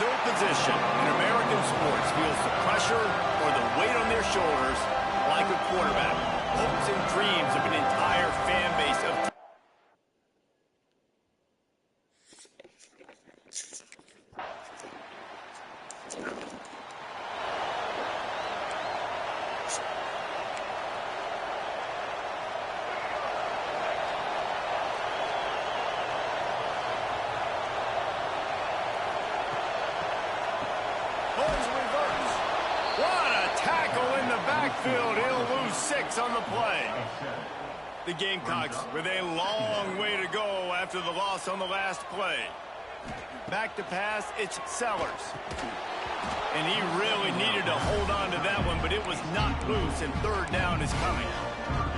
No position in American sports feels the pressure or the weight on their shoulders like a quarterback. Hopes and dreams of an entire fan base of backfield. He'll lose 6 on the play. The Gamecocks with a long way to go after the loss on the last play. Back to pass, it's Sellers. And he really needed to hold on to that one, but it was not loose, and third down is coming.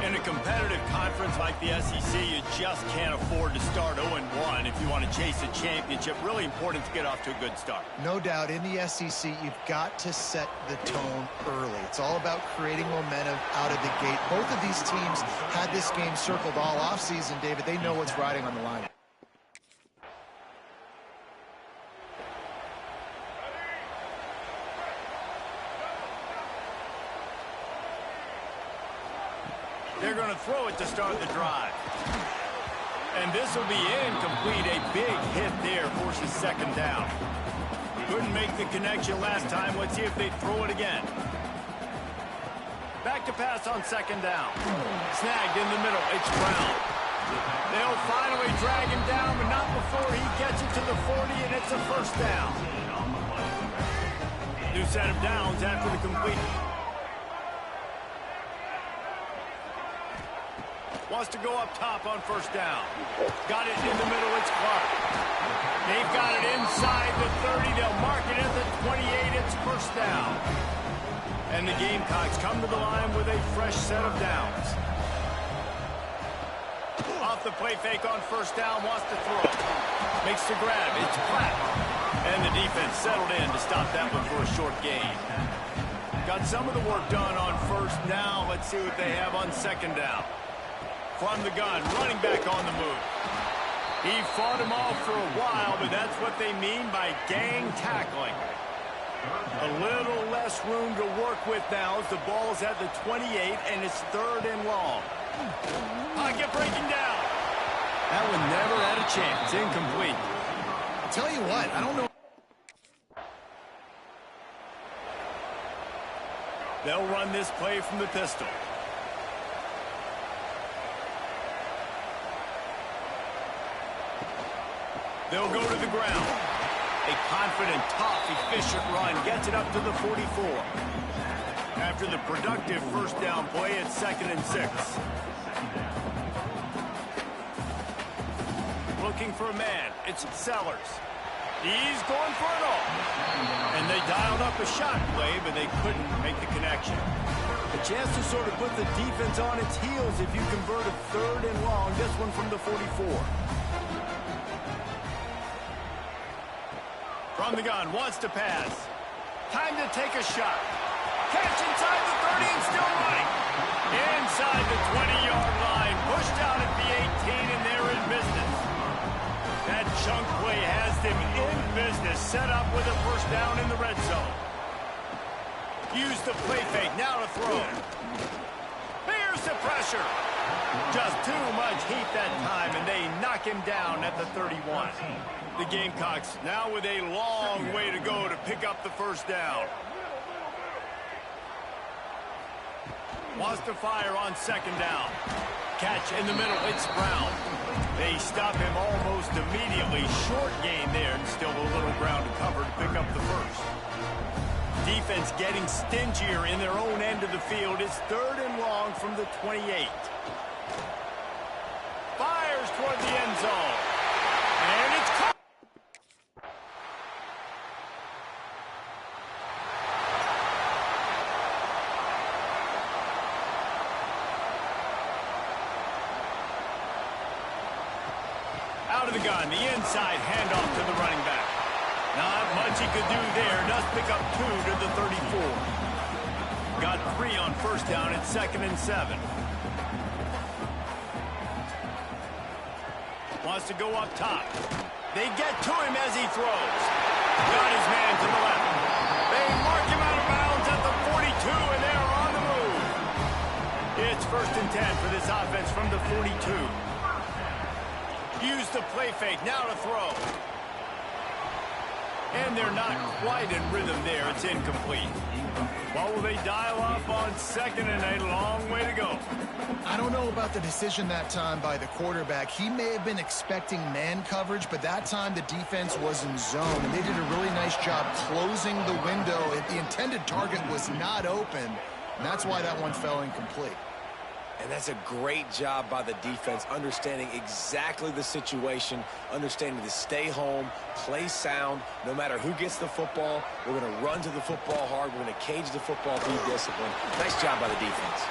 In a competitive conference like the SEC, you just can't afford to start 0-1 if you want to chase a championship. Really important to get off to a good start. No doubt, in the SEC, you've got to set the tone early. It's all about creating momentum out of the gate. Both of these teams had this game circled all offseason, David. They know what's riding on the line. They're going to throw it to start the drive. And this will be incomplete. A big hit there forces second down. Couldn't make the connection last time. Let's see if they throw it again. Back to pass on second down. Snagged in the middle. It's Brown. They'll finally drag him down, but not before he gets it to the 40, and it's a first down. New set of downs after the completion. Wants to go up top on first down. Got it in the middle, it's Clark. They've got it inside the 30. They'll mark it at the 28. It's first down. And the Gamecocks come to the line with a fresh set of downs. Off the play fake on first down, wants to throw. Makes the grab, it's Platt. And the defense settled in to stop that one for a short gain. Got some of the work done on first. Now let's see what they have on second down. From the gun, running back on the move. He fought him off for a while, but that's what they mean by gang tackling. A little less room to work with now as the ball's at the 28, and it's third and long. Pocket breaking down. That one never had a chance. Incomplete. I'll tell you what, I don't know. They'll run this play from the pistol. They'll go to the ground. A confident, tough, efficient run gets it up to the 44. After the productive first down play, it's 2nd and 6. Looking for a man. It's Sellers. He's going for it all. And they dialed up a shot play, but they couldn't make the connection. A chance to sort of put the defense on its heels if you convert a third and long. This one from the 44. From the gun, wants to pass. Time to take a shot. Catch inside the 30 and still running. Inside the 20-yard line. Pushed out at the 18, and they're in business. That chunk play has them in business. Set up with a first down in the red zone. Use the play fake. Now to throw. Here's the pressure. Just too much heat that time, and they knock him down at the 31. The Gamecocks now with a long way to go to pick up the first down. Wants to fire on second down. Catch in the middle, it's Brown. They stop him almost immediately. Short gain there, and still a little ground to cover to pick up the first. Defense getting stingier in their own end of the field. It's third and long from the 28. Fires toward the end zone. And it's caught. Out of the gun, the inside handoff to the running back. Not much he could do there. Does pick up 2 to the 34. Got 3 on first down at 2nd and 7. Wants to go up top. They get to him as he throws. Got his man to the left. They mark him out of bounds at the 42, and they're on the move. It's 1st and 10 for this offense from the 42. Use the play fake. Now to throw. And they're not quite in rhythm there. It's incomplete. What will they dial up on 2nd and a long way to go? I don't know about the decision that time by the quarterback. He may have been expecting man coverage, but that time the defense was in zone, and they did a really nice job closing the window. The intended target was not open, and that's why that one fell incomplete. And that's a great job by the defense, understanding exactly the situation, understanding to stay home, play sound. No matter who gets the football, we're going to run to the football hard. We're going to cage the football, be disciplined. Nice job by the defense.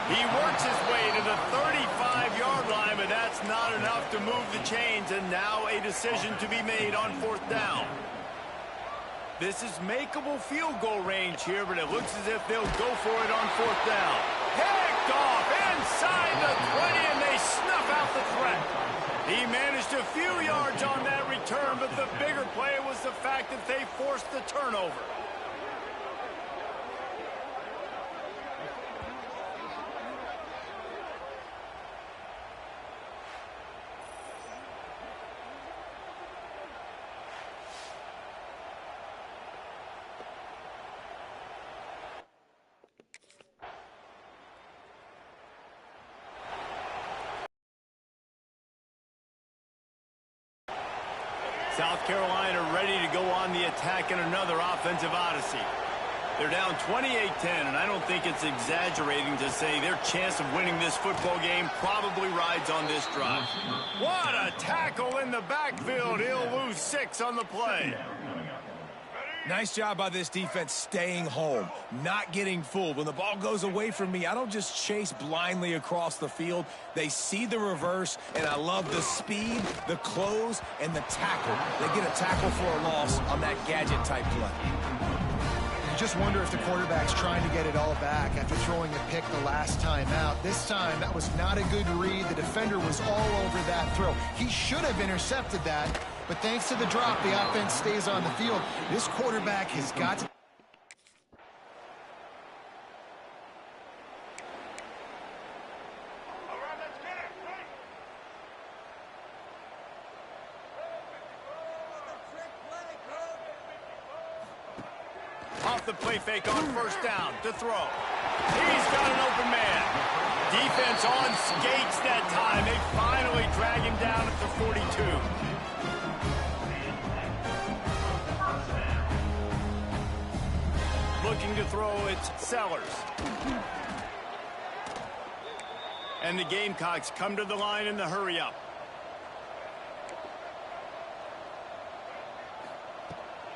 He works his way to the 35-yard line, but that's not enough to move the chains, and now a decision to be made on 4th down. This is makeable field goal range here, but it looks as if they'll go for it on 4th down. Picked off inside the 20, and they snuff out the threat. He managed a few yards on that return, but the bigger play was the fact that they forced the turnover. South Carolina ready to go on the attack in another offensive odyssey. They're down 28-10, and I don't think it's exaggerating to say their chance of winning this football game probably rides on this drive. What a tackle in the backfield. He'll lose 6 on the play. Nice job by this defense staying home, not getting fooled. When the ball goes away from me, I don't just chase blindly across the field. They see the reverse, and I love the speed, the close, and the tackle. They get a tackle for a loss on that gadget-type play. You just wonder if the quarterback's trying to get it all back after throwing a pick the last time out. This time, that was not a good read. The defender was all over that throw. He should have intercepted that, but thanks to the drop, the offense stays on the field. This quarterback has got to... Off the play fake on 1st down to throw. He's got an open man. Defense on skates that time. They finally drag him down at the 42. Looking to throw, it's Sellers. And the Gamecocks come to the line in the hurry-up.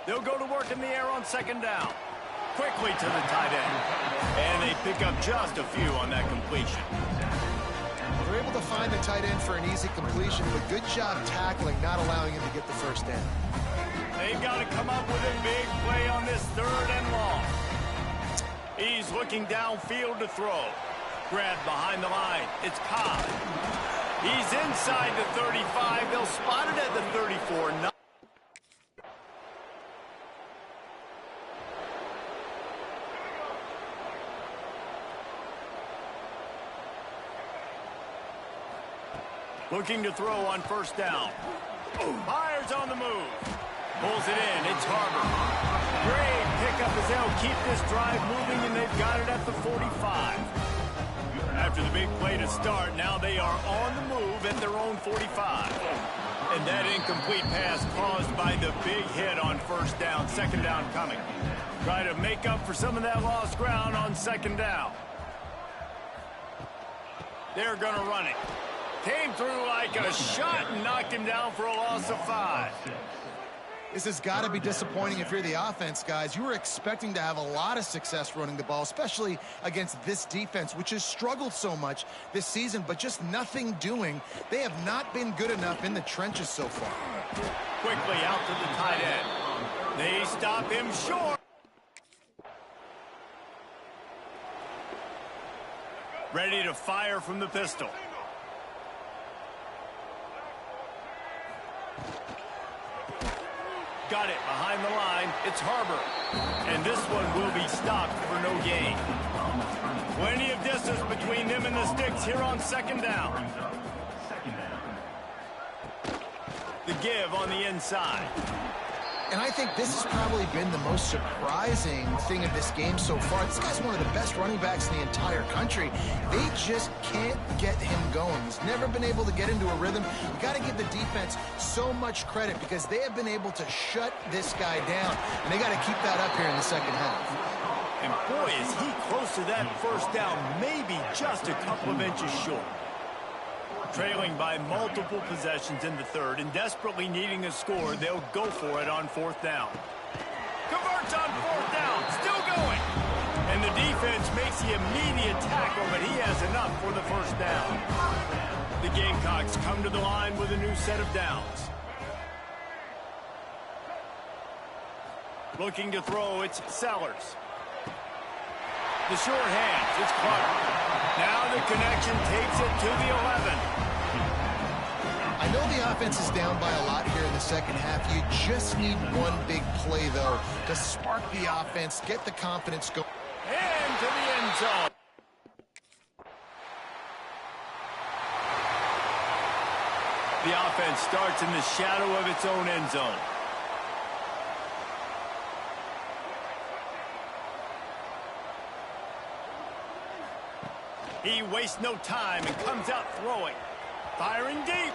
They'll go to work in the air on 2nd down. Quickly to the tight end. And they pick up just a few on that completion. They're able to find the tight end for an easy completion, but good job tackling, not allowing him to get the 1st down. They've got to come up with a big play on this 3rd and long. He's looking downfield to throw. Grabbed behind the line. It's Cobb. He's inside the 35. They'll spot it at the 34. Looking to throw on 1st down. Myers on the move. Pulls it in. It's Harbor. Great pickup as they'll keep this drive moving, and they've got it at the 45. After the big play to start, now they are on the move at their own 45. And that incomplete pass caused by the big hit on 1st down. 2nd down coming. Try to make up for some of that lost ground on 2nd down. They're going to run it. Came through like a shot and knocked him down for a loss of 5. This has got to be disappointing if you're the offense, guys. You were expecting to have a lot of success running the ball, especially against this defense, which has struggled so much this season, but just nothing doing. They have not been good enough in the trenches so far. Quickly out to the tight end. They stop him short. Ready to fire from the pistol. got it behind the line. It's Harbor. And this one will be stopped for no gain. Plenty of distance between them and the sticks here on second down. The give on the inside. And I think this has probably been the most surprising thing of this game so far. This guy's one of the best running backs in the entire country. They just can't get him going. He's never been able to get into a rhythm. You got to give the defense so much credit because they have been able to shut this guy down. And they got to keep that up here in the second half. And boy, is he close to that first down, maybe just a couple of inches short. Trailing by multiple possessions in the third and desperately needing a score, they'll go for it on fourth down. Converts on fourth down, still going. And the defense makes the immediate tackle, but he has enough for the first down. The Gamecocks come to the line with a new set of downs. Looking to throw, it's Sellers. The short hands, it's Clark. Now the connection takes it to the 11. I know the offense is down by a lot here in the second half. You just need one big play, though, to spark the offense, get the confidence going. And to the end zone. The offense starts in the shadow of its own end zone. He wastes no time and comes out throwing. Firing deep.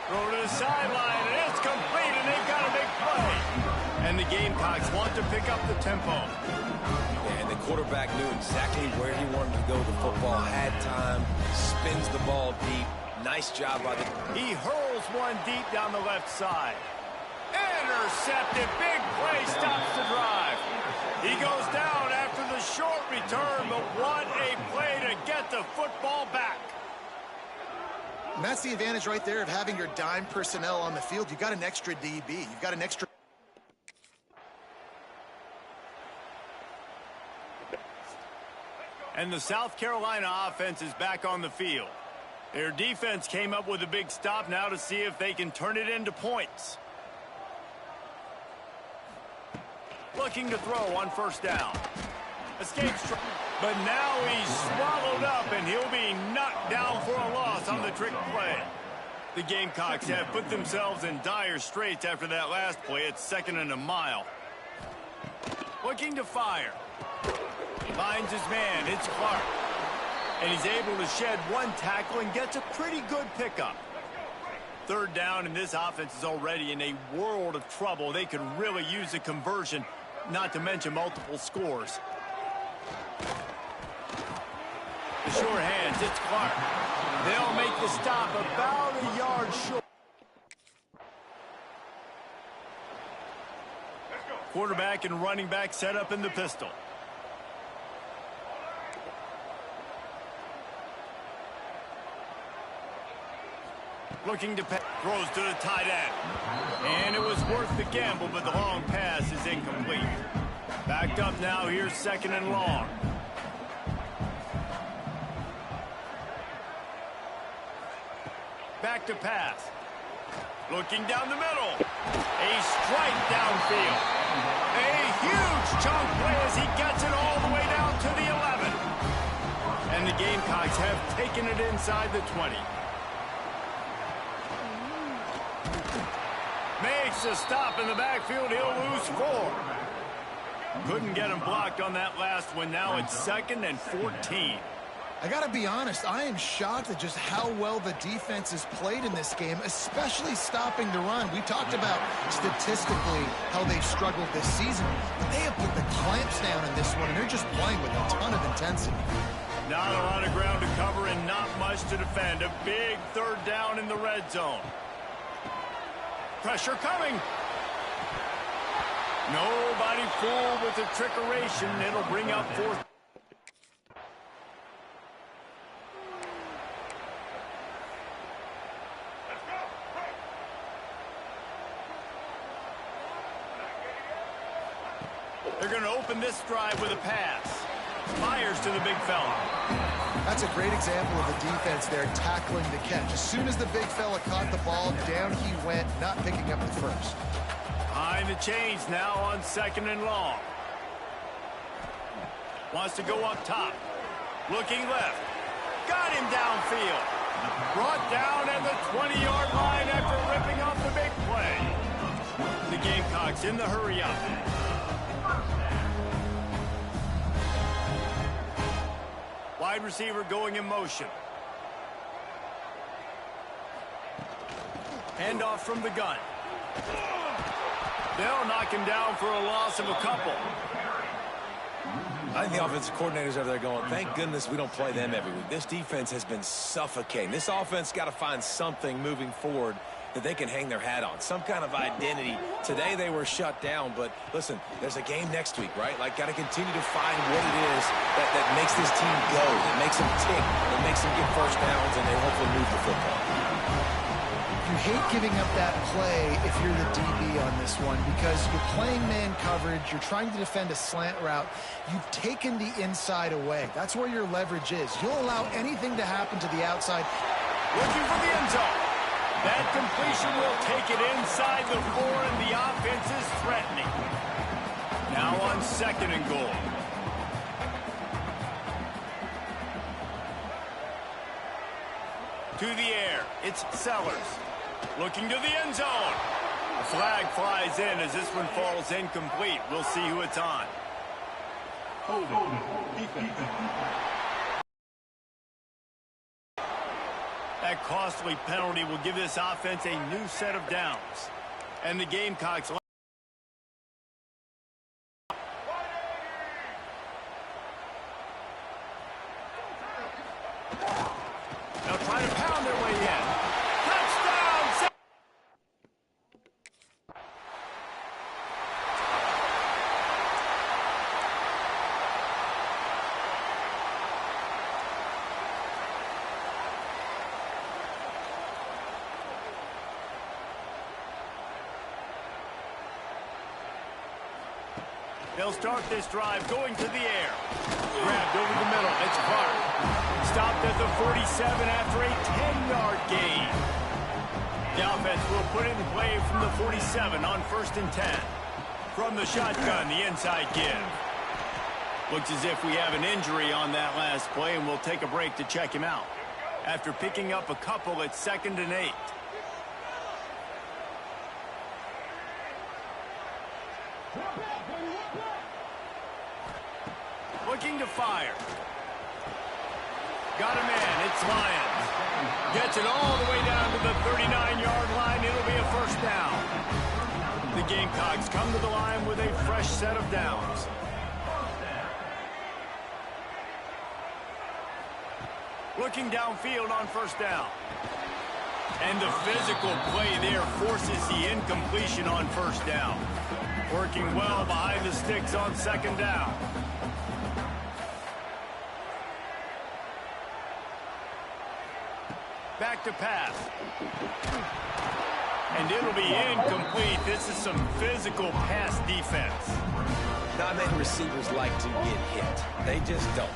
Throw to the sideline, and it's complete, and they've got a big play. And the Gamecocks want to pick up the tempo. Yeah, and the quarterback knew exactly where he wanted to go. The football had time, spins the ball deep. Nice job by the... He hurls one deep down the left side. Intercepted. Big play stops the drive. He goes down after the short return, but what a play to get the football back. And that's the advantage right there of having your dime personnel on the field. You've got an extra DB. You've got an extra... And the South Carolina offense is back on the field. Their defense came up with a big stop now to see if they can turn it into points. Looking to throw on first down. Escapes, but now he's swallowed up, and he'll be knocked down for a loss on the trick play. The Gamecocks have put themselves in dire straits after that last play. It's second and a mile. Looking to fire. Finds his man. It's Clark. And he's able to shed one tackle and gets a pretty good pickup. Third down, and this offense is already in a world of trouble. They could really use a conversion, not to mention multiple scores. The short hands, it's Clark. They'll make the stop about a yard short. Quarterback and running back set up in the pistol. Looking to pass, throws to the tight end. And it was worth the gamble, but the long pass is incomplete. Backed up now, here's second and long. Back to pass. Looking down the middle. A strike downfield. A huge chunk play as he gets it all the way down to the 11. And the Gamecocks have taken it inside the 20. Makes a stop in the backfield. He'll lose 4. Couldn't get him blocked on that last one. Now it's second and 14. I got to be honest, I am shocked at just how well the defense has played in this game, especially stopping the run. We talked about statistically how they've struggled this season, but they have put the clamps down in this one, and they're just playing with a ton of intensity. Not a lot of ground to cover and not much to defend. A big third down in the red zone. Pressure coming. Nobody fooled with the trickeration. It'll bring up fourth. They're going to open this drive with a pass. Fires to the big fella. That's a great example of the defense there tackling the catch. As soon as the big fella caught the ball, down he went, not picking up the first. Behind the chains now on 2nd and long. Wants to go up top. Looking left. Got him downfield. Brought down at the 20-yard line after ripping off the big play. The Gamecocks in the hurry up. Wide receiver going in motion. Handoff from the gun. They'll knock him down for a loss of a couple. I think the offensive coordinators over there going, thank goodness we don't play them every week. This defense has been suffocating. This offense got to find something moving forward that they can hang their hat on, some kind of identity. Today they were shut down, but listen, there's a game next week, right? Like, got to continue to find what it is that makes this team go, that makes them tick, that makes them get first downs, and they hopefully move the football. You hate giving up that play if you're the DB on this one because you're playing man coverage, you're trying to defend a slant route. You've taken the inside away. That's where your leverage is. You'll allow anything to happen to the outside. Looking for the end zone. That completion will take it inside the 4, and the offense is threatening. Now on 2nd and goal. To the air, it's Sellers. Looking to the end zone. A flag flies in as this one falls incomplete. We'll see who it's on. That costly penalty will give this offense a new set of downs. And the Gamecocks... They'll try to pound their way in. Touchdown! They'll start this drive going to the air. Grabbed over the middle. It's Clark. Stopped at the 47 after a 10-yard gain. The offense will put it in play from the 47 on 1st and 10. From the shotgun, the inside give. Looks as if we have an injury on that last play, and we'll take a break to check him out. After picking up a couple at 2nd and 8. Looking to fire. Got a man. It's Lyons. Gets it all the way down to the 39-yard line. It'll be a first down. The Gamecocks come to the line with a fresh set of downs. Looking downfield on 1st down. And the physical play there forces the incompletion on 1st down. Working well behind the sticks on 2nd down. Back to pass. And it'll be incomplete. This is some physical pass defense. Not many receivers like to get hit. They just don't.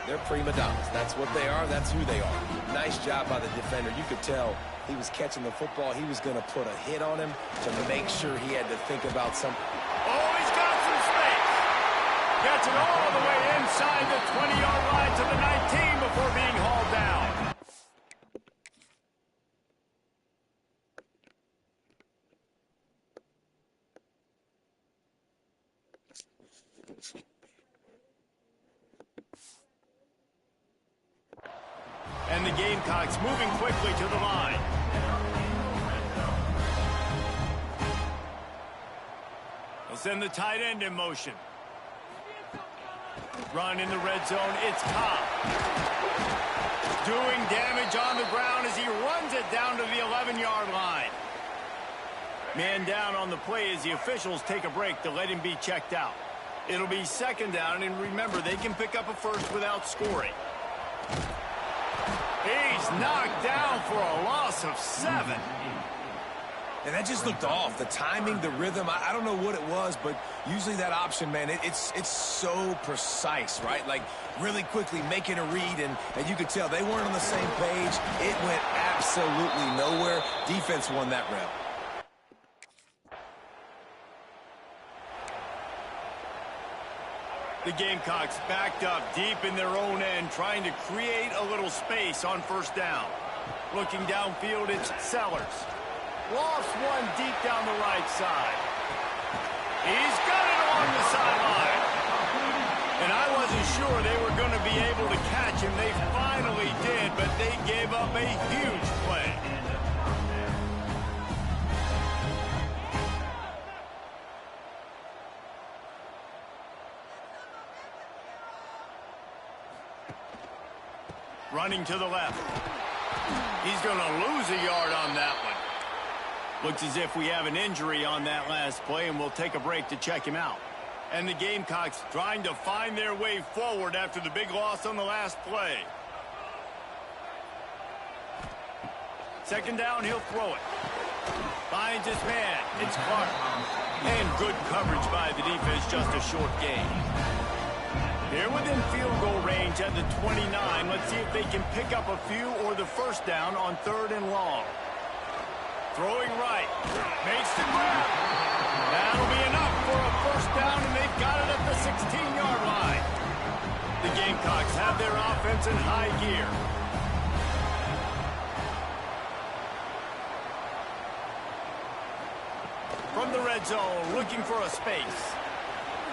They're prima donnas. That's what they are. That's who they are. Nice job by the defender. You could tell he was catching the football. He was going to put a hit on him to make sure he had to think about something. Oh, he's got some space. Gets it all the way inside the 20-yard line to the 19 before being hauled down. And the Gamecocks moving quickly to the line. They'll send the tight end in motion. Run in the red zone. It's Cobb. Doing damage on the ground as he runs it down to the 11-yard line. Man down on the play as the officials take a break to let him be checked out. It'll be 2nd down, and remember, they can pick up a first without scoring. He's knocked down for a loss of 7. And that just looked off. The timing, the rhythm, I don't know what it was, but usually that option, man, it's so precise, right? Like, really quickly making a read, and you could tell they weren't on the same page. It went absolutely nowhere. Defense won that round. The Gamecocks backed up deep in their own end, trying to create a little space on first down. Looking downfield, it's Sellers. Lofts one deep down the right side. He's got it along the sideline. And I wasn't sure they were going to be able to catch him. They finally did, but they gave up a huge play. Running to the left. He's going to lose a yard on that one. Looks as if we have an injury on that last play, and we'll take a break to check him out. And the Gamecocks trying to find their way forward after the big loss on the last play. Second down, he'll throw it. Finds his man. It's Clark. And good coverage by the defense, just a short gain. They're within field goal range at the 29. Let's see if they can pick up a few or the first down on 3rd and long. Throwing right. Makes the grab. That'll be enough for a first down, and they've got it at the 16-yard line. The Gamecocks have their offense in high gear. From the red zone, looking for a space.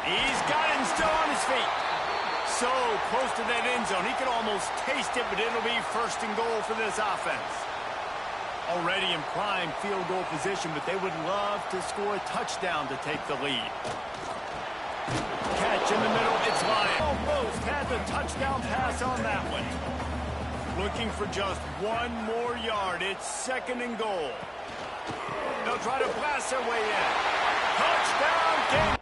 He's got it and still on his feet. So close to that end zone. He could almost taste it, but it'll be 1st and goal for this offense. Already in prime field goal position, but they would love to score a touchdown to take the lead. Catch in the middle, it's Lyon. Almost had the touchdown pass on that one. Looking for just one more yard. It's 2nd and goal. They'll try to blast their way in. Touchdown, game.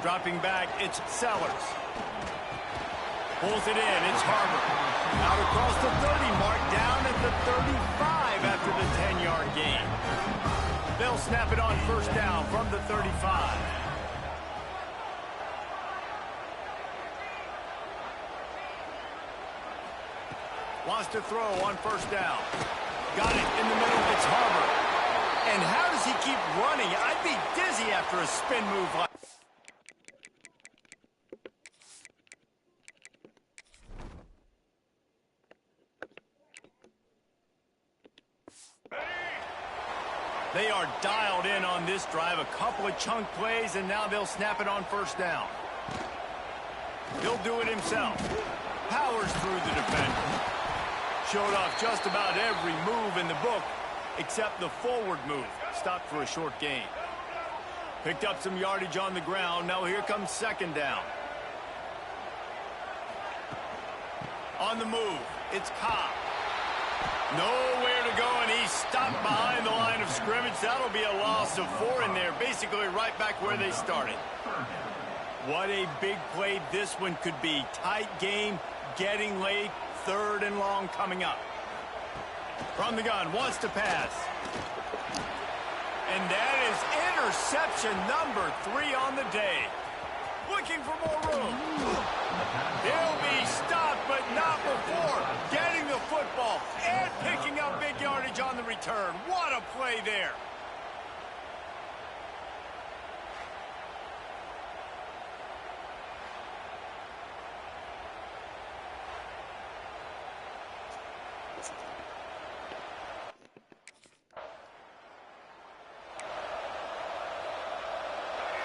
Dropping back, it's Sellers. Pulls it in, it's Harbor. Out across the 30 mark, down at the 35 after the 10-yard gain. They'll snap it on first down from the 35. Wants to throw on first down. Got it in the middle, it's Harbor. And how does he keep running? I'd be dizzy after a spin move like that. They are dialed in on this drive. A couple of chunk plays, and now they'll snap it on first down. He'll do it himself. Powers through the defender. Showed off just about every move in the book, except the forward move. Stopped for a short gain. Picked up some yardage on the ground. Now here comes 2nd down. On the move, it's Cobb. Nowhere to go, and he's stopped behind the line of scrimmage. That'll be a loss of 4 in there, basically right back where they started. What a big play this one could be. Tight game, getting late, 3rd and long coming up. From the gun, wants to pass. And that is interception number 3 on the day. Looking for more room. He'll be stopped, but not before getting the football and picking up big yardage on the return. What a play there.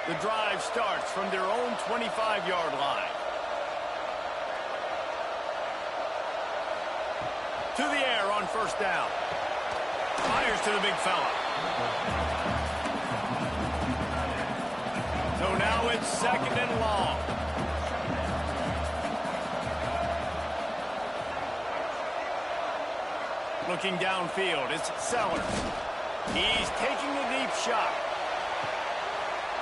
The drive starts from their own 25-yard line. To the air on first down. Fires to the big fella. So now it's 2nd and long. Looking downfield, it's Sellers. He's taking a deep shot.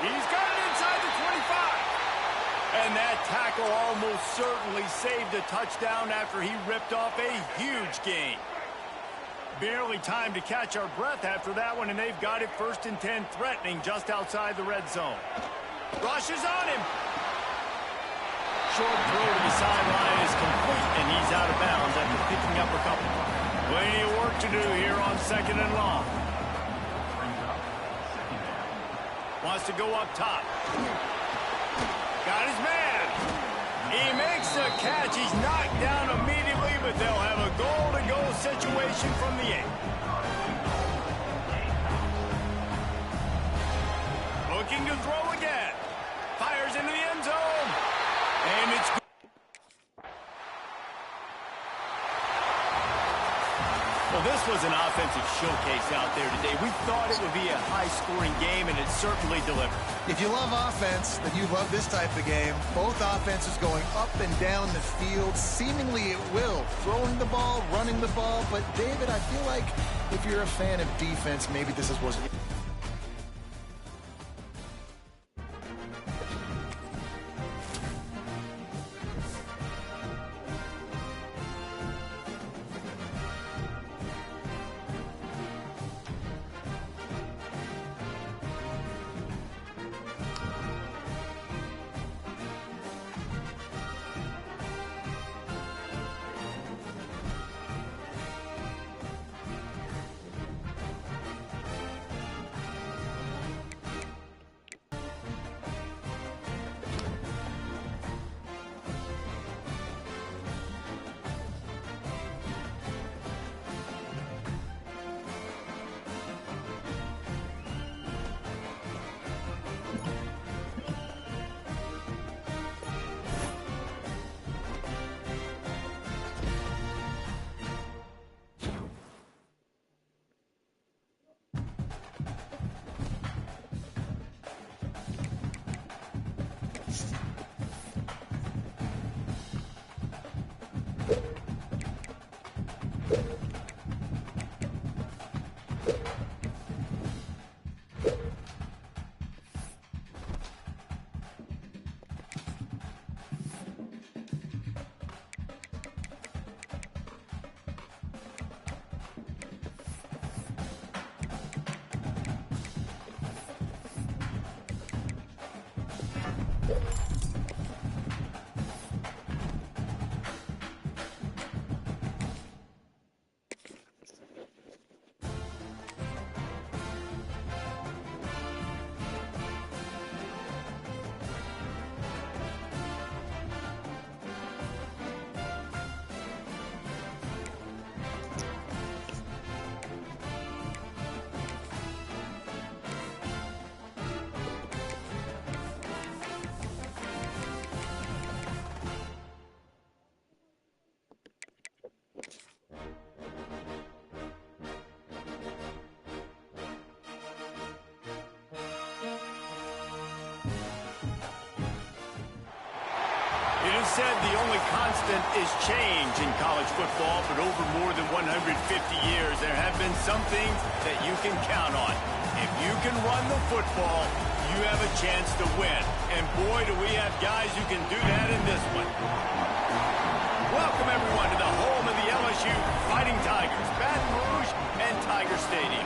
He's got it inside the 25. And that tackle almost certainly saved a touchdown after he ripped off a huge gain. Barely time to catch our breath after that one, and they've got it 1st and 10, threatening just outside the red zone. Rushes on him. Short throw to the sideline is complete, and he's out of bounds after picking up a couple. Plenty of work to do here on 2nd and long. Wants to go up top. Got his man. He makes the catch. He's knocked down immediately, but they'll have a goal-to-go situation from the 8. Looking to throw again. Fires into the end zone. And it's... Well, this was an offensive showcase out there today. We thought it would be a high-scoring game, and it certainly delivered. If you love offense, then you love this type of game. Both offenses going up and down the field, seemingly at will. Throwing the ball, running the ball. But, David, I feel like if you're a fan of defense, maybe this wasn't... It is said the only constant is change in college football, but over more than 150 years, there have been some things that you can count on. If you can run the football, you have a chance to win. And boy, do we have guys who can do that in this one. Welcome, everyone, to the home of the LSU Fighting Tigers, Baton Rouge and Tiger Stadium.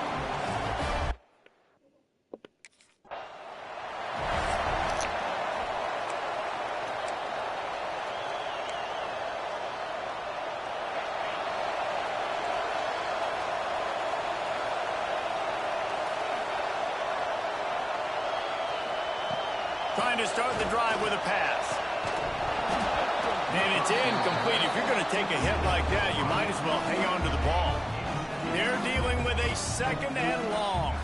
Trying to start the drive with a pass. And it's incomplete. If you're going to take a hit like that, you might as well hang on to the ball. They're dealing with a 2nd and long.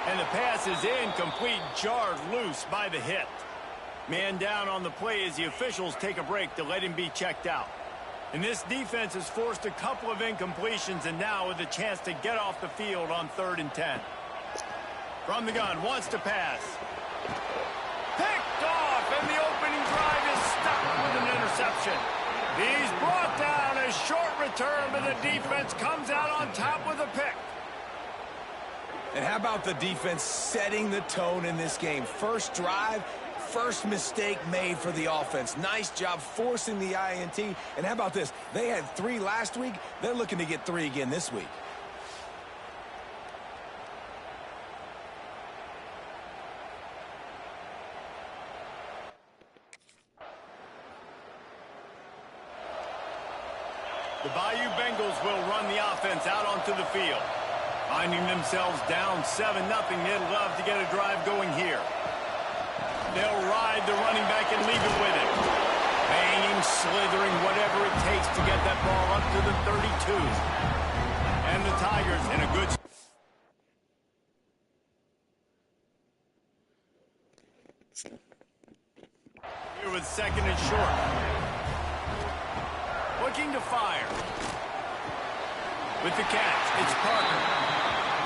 And the pass is incomplete, jarred loose by the hit. Man down on the play as the officials take a break to let him be checked out. And this defense has forced a couple of incompletions, and now with a chance to get off the field on 3rd and 10. From the gun, wants to pass. Picked off, and the opening drive is stopped with an interception. He's brought down, a short return, but the defense comes out on top with a pick. And how about the defense setting the tone in this game? First drive, first mistake made for the offense. Nice job forcing the INT. And how about this? They had 3 last week. They're looking to get 3 again this week. The Bayou Bengals will run the offense out onto the field. Finding themselves down 7-0, they'd love to get a drive going here. They'll ride the running back and leave it with him. Banging, slithering, whatever it takes to get that ball up to the 32. And the Tigers in a good... Here with 2nd and short. Looking to fire. With the catch, it's Parker.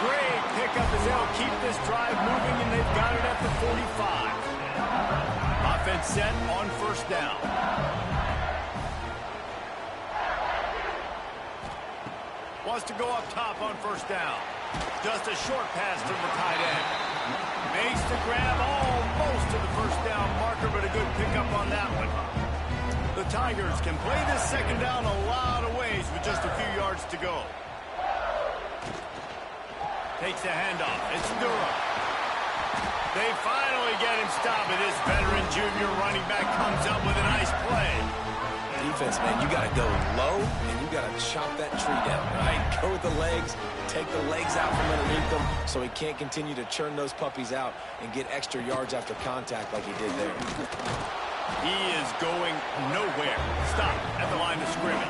Great pickup as they'll keep this drive moving, and they've got it at the 45. Offense set on 1st down. Wants to go up top on 1st down. Just a short pass to the tight end. Makes the grab almost to the 1st down marker, but a good pickup on that one. The Tigers can play this 2nd down a lot of ways with just a few yards to go. Takes the handoff. It's Durham. They finally get him stopped, and this veteran junior running back comes up with a nice play. Defense, man, you got to go low, and you got to chop that tree down, right? Go with the legs, take the legs out from underneath them so he can't continue to churn those puppies out and get extra yards after contact like he did there. He is going nowhere. Stop at the line of scrimmage.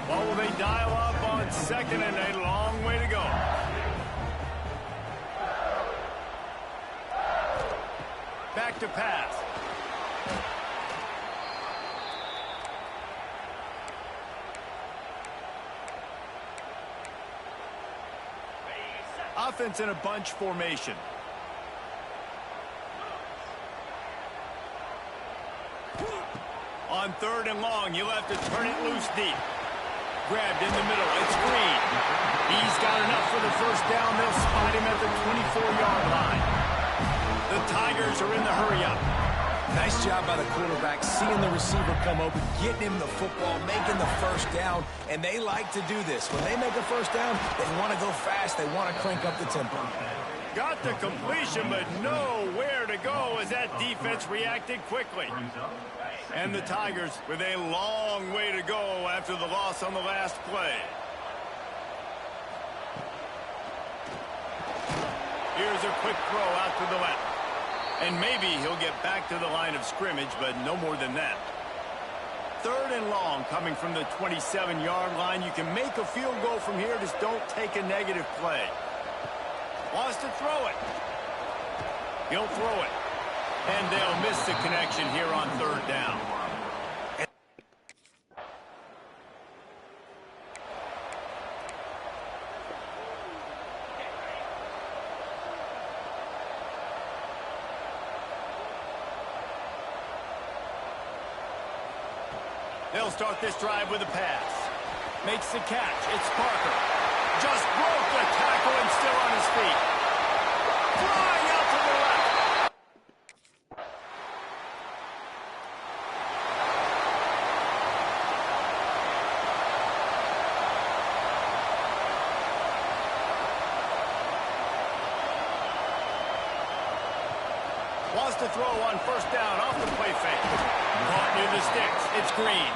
What will they dial up on 2nd and a long way to go? Back to pass. Offense in a bunch formation. On 3rd and long, you'll have to turn it loose deep. Grabbed in the middle. It's Green. He's got enough for the 1st down. They'll spot him at the 24-yard line. The Tigers are in the hurry-up. Nice job by the quarterback, seeing the receiver come open, getting him the football, making the 1st down, and they like to do this. When they make a 1st down, they want to go fast. They want to crank up the tempo. Got the completion, but nowhere to go as that defense reacted quickly. And the Tigers with a long way to go after the loss on the last play. Here's a quick throw out to the left. And maybe he'll get back to the line of scrimmage, but no more than that. 3rd and long coming from the 27-yard line. You can make a field goal from here. Just don't take a negative play. Wants to throw it. He'll throw it. And they'll miss the connection here on 3rd down. They'll start this drive with a pass. Makes the catch. It's Parker. Just broke the tackle and still on his feet. Flying out to the left. Wants to throw on 1st down off the play fake. Caught near the sticks. It's Green.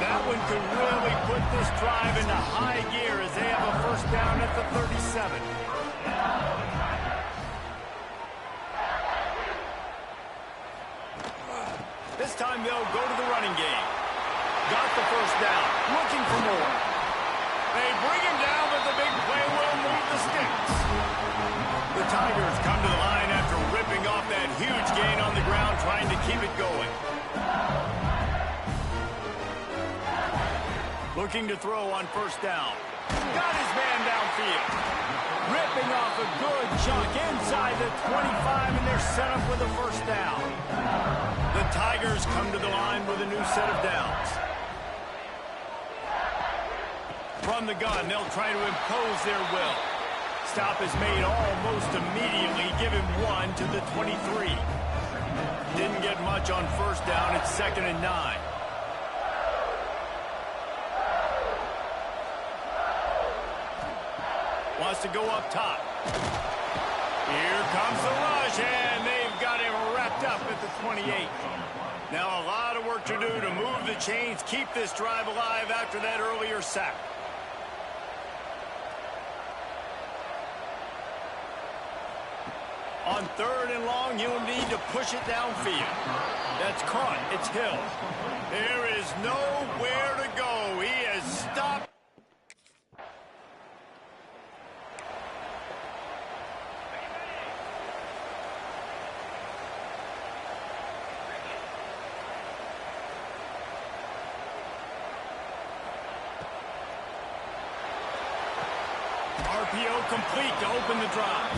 That one could really put this drive into high gear as they have a 1st down at the 37. This time they'll go to the running game. Got the 1st down. Looking for more. They bring him down, but the big play will move the sticks. The Tigers come to the line after ripping off that huge gain on the ground, trying to keep it going. Looking to throw on 1st down. Got his man downfield. Ripping off a good chunk inside the 25, and they're set up with a 1st down. The Tigers come to the line with a new set of downs. From the gun, they'll try to impose their will. Stop is made almost immediately. Give him 1 to the 23. didn't get much on first down. It's 2nd and 9. Wants to go up top. Here comes the rush, and they've got him wrapped up at the 28. Now a lot of work to do to move the chains, keep this drive alive after that earlier sack. On 3rd and long, you'll need to push it downfield. That's caught. It's Hill. There is nowhere to go. He has stopped. RPO complete to open the drive.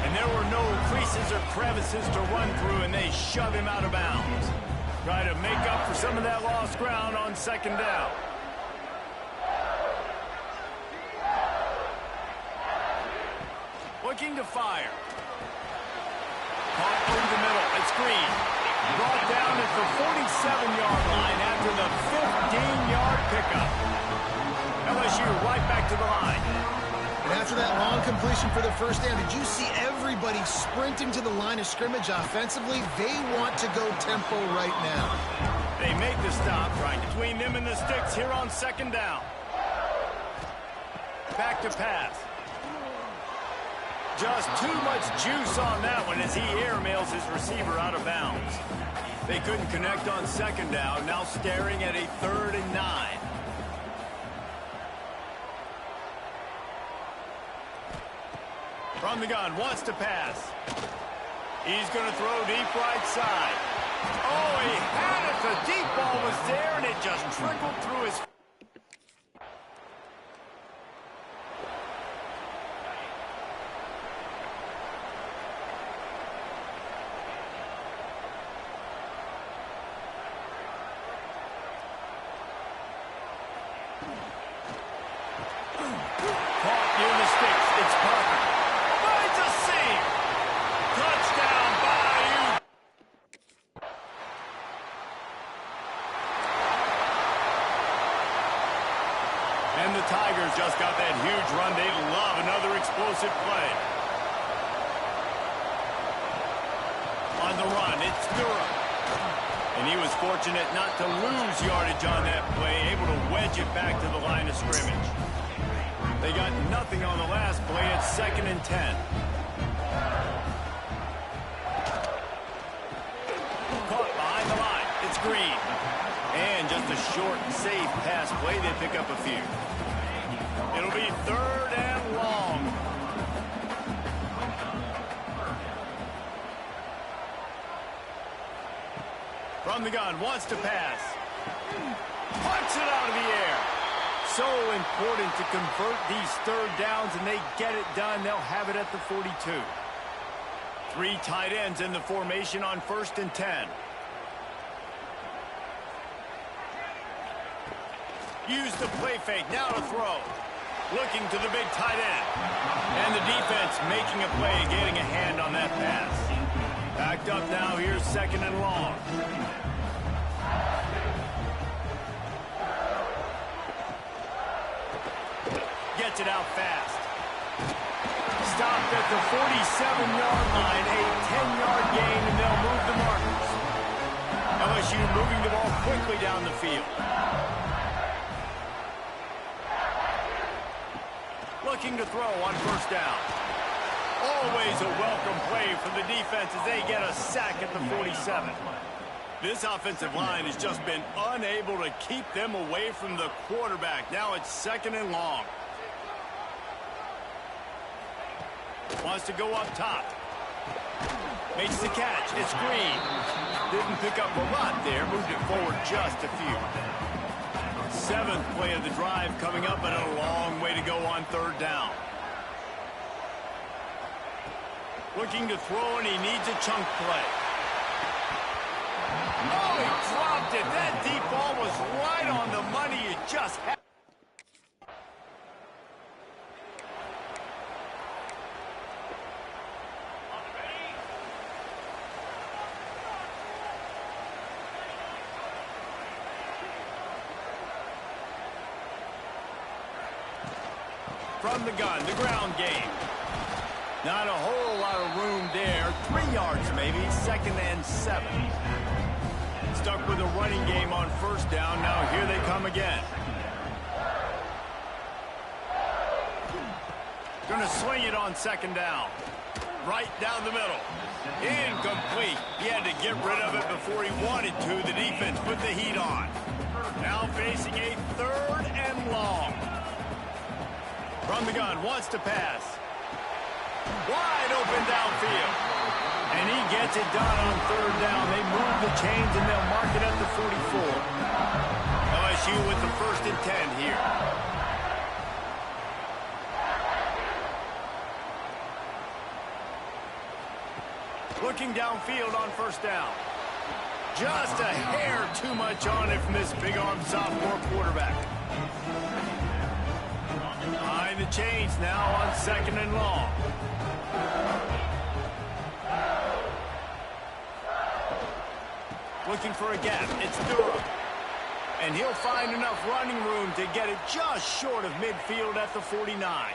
And there were no creases or crevices to run through, and they shove him out of bounds. Try to make up for some of that lost ground on 2nd down. Looking to fire. Caught through the middle. It's Green. Brought down at the 47-yard line after the 15-yard pickup. LSU right back to the line. And after that long completion for the first down, did you see everybody sprinting to the line of scrimmage offensively? They want to go tempo right now. They make the stop right between them and the sticks here on 2nd down. Back to pass. Just too much juice on that one as he airmails his receiver out of bounds. They couldn't connect on 2nd down, now staring at a 3rd and 9. From the gun, wants to pass. He's going to throw deep right side. Oh, he had it. The deep ball was there, and it just trickled through his... Caught near the sticks. It's Parker. Finds a seam. Touchdown, Bayou. And the Tigers just got that huge run. They love another explosive play. On the run, it's Durham. And he was fortunate not to lose yardage on that play, able to wedge it back to the line of scrimmage. They got nothing on the last play. It's 2nd and 10. Caught behind the line. It's Green. And just a short, safe pass play. They pick up a few. It'll be 3rd and long. From the gun, wants to pass. Punts it out of the air. So important to convert these 3rd downs, and they get it done. They'll have it at the 42. 3 tight ends in the formation on 1st and 10. Use the play fake, now to throw. Looking to the big tight end. And the defense making a play, getting a hand on that pass. Backed up now, here's 2nd and long. Gets it out fast. Stopped at the 47-yard line, a 10-yard gain, and they'll move the markers. LSU moving the ball quickly down the field. Looking to throw on 1st down. Always a welcome play for the defense as they get a sack at the 47. This offensive line has just been unable to keep them away from the quarterback. Now it's 2nd and long. Wants to go up top. Makes the catch. It's Green. Didn't pick up a lot there. Moved it forward just a few. 7th play of the drive coming up, and a long way to go on 3rd down. Looking to throw, and he needs a chunk play. Oh, he dropped it. That deep ball was right on the money. It just had. From the gun, the ground game. Not a whole lot of room there. 3 yards maybe, 2nd and 7. Stuck with a running game on first down. Now here they come again. Going to swing it on 2nd down. Right down the middle. Incomplete. He had to get rid of it before he wanted to. The defense put the heat on. Now facing a 3rd and long. From the gun, wants to pass. Wide open downfield. And he gets it done on 3rd down. They move the chains and they'll mark it at the 44. LSU with the 1st and 10 here. Looking downfield on 1st down. Just a hair too much on it from this big-arm sophomore quarterback. Behind the chains now on 2nd and long. Looking for a gap. It's Durham. And he'll find enough running room to get it just short of midfield at the 49.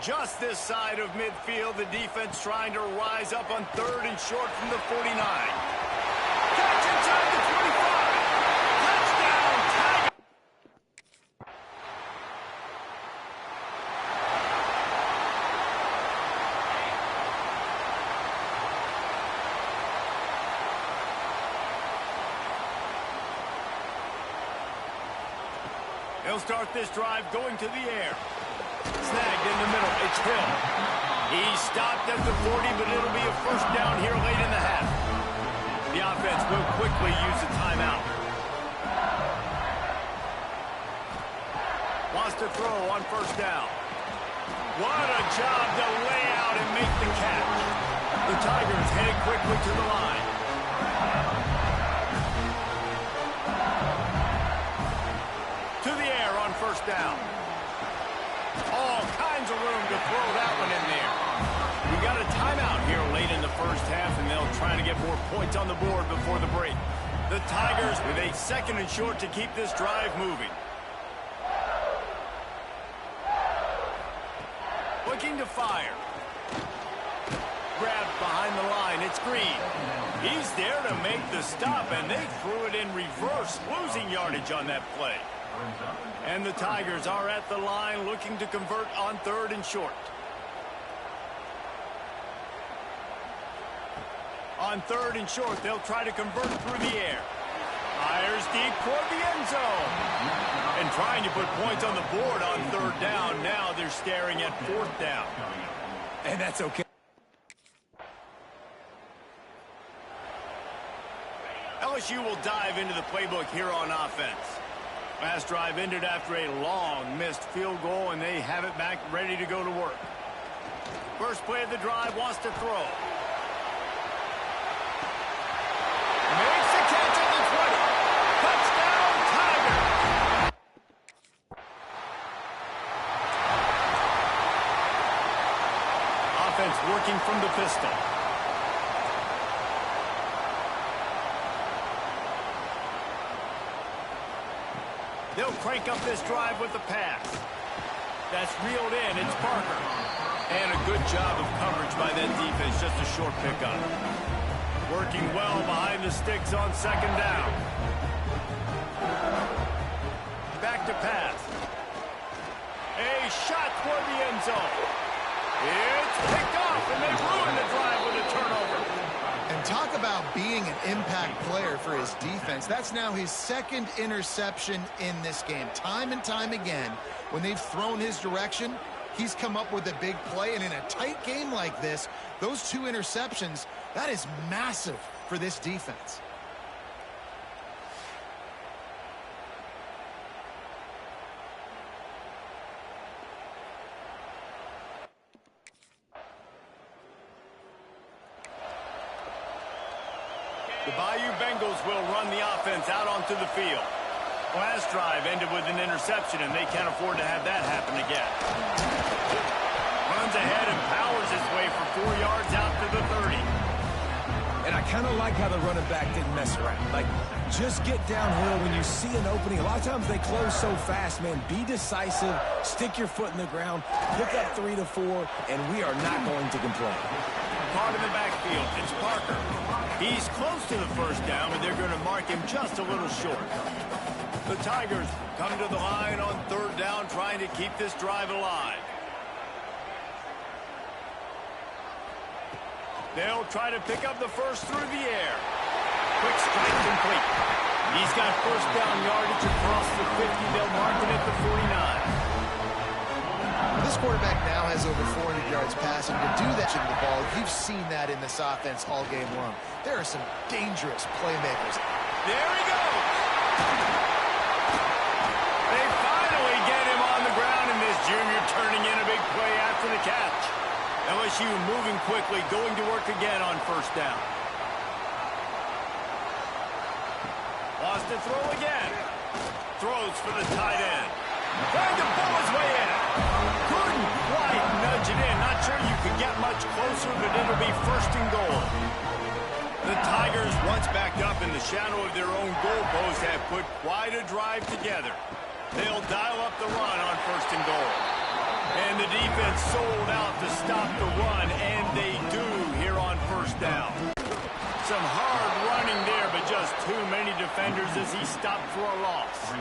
Just this side of midfield, the defense trying to rise up on 3rd and short from the 49. Catch inside the 25. Touchdown, Tiger. He'll start this drive going to the air. Snagged in the middle. It's Hill. He stopped at the 40, but it'll be a 1st down here late in the half. The offense will quickly use a timeout. Wants to throw on 1st down. What a job to lay out and make the catch. The Tigers headed quickly to the line. To the air on 1st down. All kinds of room to throw that one in there. We got a timeout here late in the 1st half, and they'll try to get more points on the board before the break. The Tigers with a 2nd and short to keep this drive moving. Looking to fire. Grabbed behind the line. It's Green. He's there to make the stop, and they threw it in reverse, losing yardage on that play. And the Tigers are at the line looking to convert on 3rd and short. On 3rd and short, they'll try to convert through the air. Fires deep toward the end zone. And trying to put points on the board on 3rd down. Now they're staring at 4th down. And that's okay. LSU will dive into the playbook here on offense. Last drive ended after a long missed field goal, and they have it back ready to go to work. First play of the drive, wants to throw. Makes the catch at the 20. Touchdown, Tigers! Offense working from the pistol. They'll crank up this drive with the pass. That's reeled in. It's Parker. And a good job of coverage by that defense. Just a short pickup. Working well behind the sticks on 2nd down. Back to pass. A shot toward the end zone. It's picked off, and they ruin the drive with a turnover. And talk about being an impact player for his defense. That's now his 2nd interception in this game. Time and time again, when they've thrown his direction, he's come up with a big play. And in a tight game like this, those 2 interceptions, that is massive for this defense. The Bayou Bengals will run the offense out onto the field. Last drive ended with an interception, and they can't afford to have that happen again. Runs ahead and powers his way for 4 yards out to the 30. And I kind of like how the running back didn't mess around. Like, just get downhill when you see an opening. A lot of times they close so fast, man. Be decisive, stick your foot in the ground, pick up 3 to 4, and we are not going to complain. Caught in the backfield, it's Parker. He's close to the first down, but they're going to mark him just a little short. The Tigers come to the line on 3rd down, trying to keep this drive alive. They'll try to pick up the first through the air. Quick strike complete. He's got first down yardage across the 50. They'll mark it at the 49. This quarterback now has over 400 yards passing. To do that in the ball, you've seen that in this offense all game long. There are some dangerous playmakers. There he goes. They finally get him on the ground, and this junior turning in a big play after the catch. LSU moving quickly, going to work again on first down. Wants to throw again. Throws for the tight end. Trying to pull his way in. Couldn't quite nudge it in. Not sure you could get much closer, but it'll be first and goal. The Tigers, once backed up in the shadow of their own goalpost, have put quite a drive together. They'll dial up the run on first and goal. And the defense sold out to stop the run, and they do here on first down. Some hard running there, but just too many defenders as he stopped for a loss.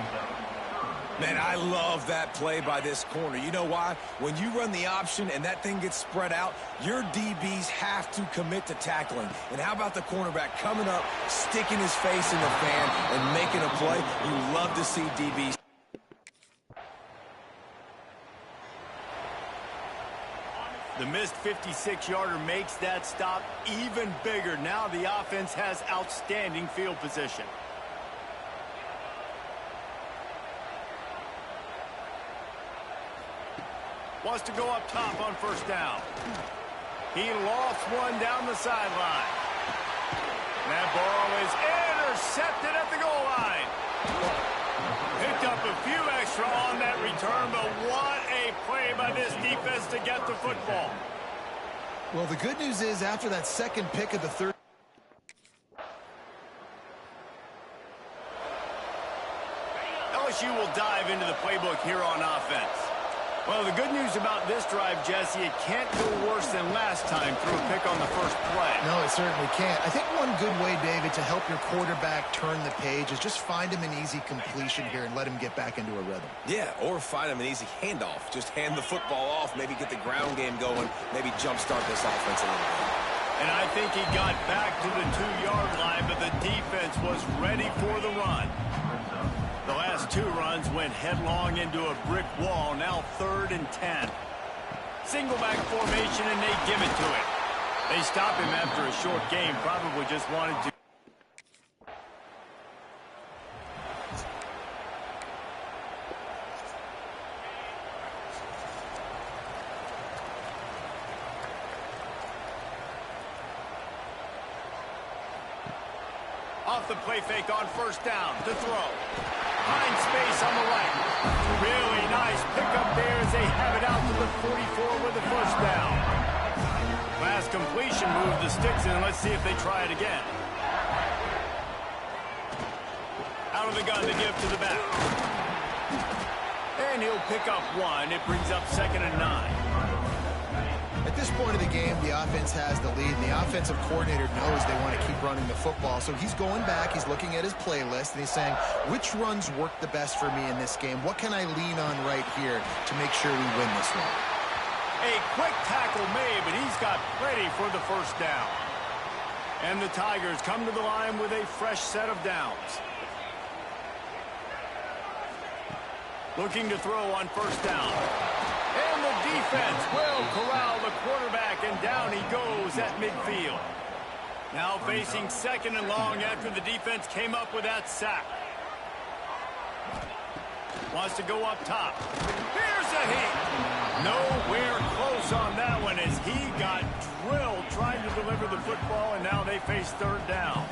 Man, I love that play by this corner. You know why? When you run the option and that thing gets spread out, your DBs have to commit to tackling. And how about the cornerback coming up, sticking his face in the fan, and making a play? You love to see DBs. The missed 56-yarder makes that stop even bigger. Now the offense has outstanding field position. Wants to go up top on first down. He lost one down the sideline. That ball is intercepted at the goal line. Picked up a few extra on that return, but what a play by this defense to get the football. Well, the good news is after that second pick of the third, LSU will dive into the playbook here on offense. Well, the good news about this drive, Jesse, it can't go worse than last time through a pick on the first play. no, it certainly can't. I think one good way, David, to help your quarterback turn the page is just find him an easy completion here and let him get back into a rhythm. Yeah, or find him an easy handoff. Just hand the football off, maybe get the ground game going, maybe jumpstart this offense a little bit. And I think he got back to the 2-yard line, but the defense was ready for the run. The last 2 runs went headlong into a brick wall. Now 3rd and 10. Single back formation, and they give it to him. They stop him after a short game. Probably just wanted to. Off the play fake on first down to throw. Find space on the right. Really nice pickup there as they have it out to the 44 with the first down. Last completion moved the sticks in. Let's see if they try it again. Out of the gun to give to the back. And he'll pick up 1. It brings up 2nd and 9. At this point of the game, the offense has the lead, and the offensive coordinator knows they want to keep running the football. So he's going back, he's looking at his playlist, and he's saying, which runs work the best for me in this game? What can I lean on right here to make sure we win this one? A quick tackle made, but he's got plenty for the first down. And the Tigers come to the line with a fresh set of downs. Looking to throw on first down. And the defense will corral the quarterback, and down he goes at midfield. Now facing 2nd and long after the defense came up with that sack. Wants to go up top. Here's a hit. Nowhere close on that one as he got drilled trying to deliver the football, and now they face 3rd down.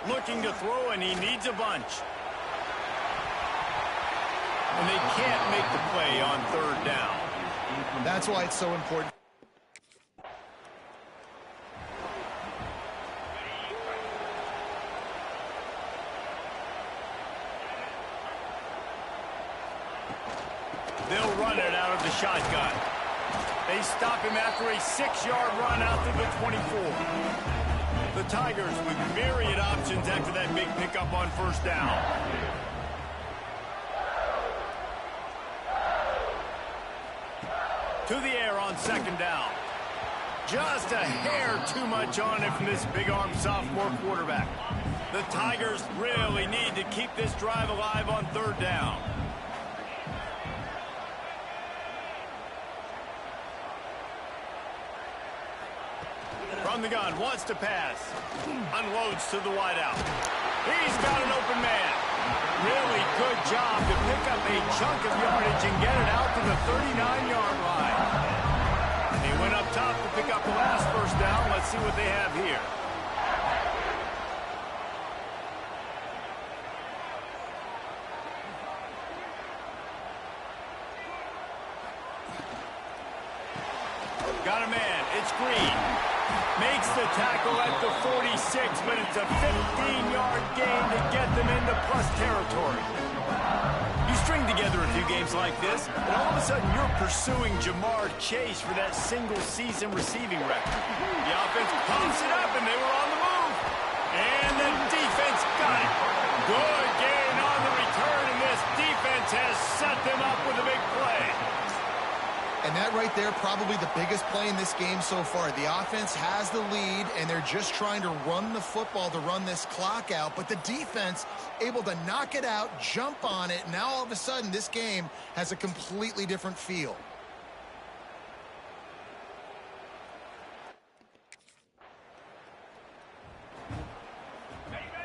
Looking to throw, and he needs a bunch. And they can't make the play on 3rd down. That's why it's so important. run it out of the shotgun. They stop him after a 6-yard run out to the 24. The Tigers with myriad options after that big pickup on first down. To the air on second down. Just a hair too much on it from this big-arm sophomore quarterback. The Tigers really need to keep this drive alive on third down. From the gun, wants to pass. Unloads to the wideout. He's got an open man. Really good job to pick up a chunk of yardage and get it out to the 39-yard line. He went up top to pick up the last first down. Let's see what they have here. Got a man. It's Green. Makes the tackle at the 46, but it's a 15-yard gain to get them into plus territory. You string together a few games like this, and all of a sudden you're pursuing Jamar Chase for that single-season receiving record. The offense pumps it up, and they were on the move. And the defense got it. Good gain on the return, and this defense has set them up with a big play. And that right there, probably the biggest play in this game so far. The offense has the lead, and they're just trying to run the football to run this clock out. But the defense able to knock it out, jump on it. Now all of a sudden, this game has a completely different feel.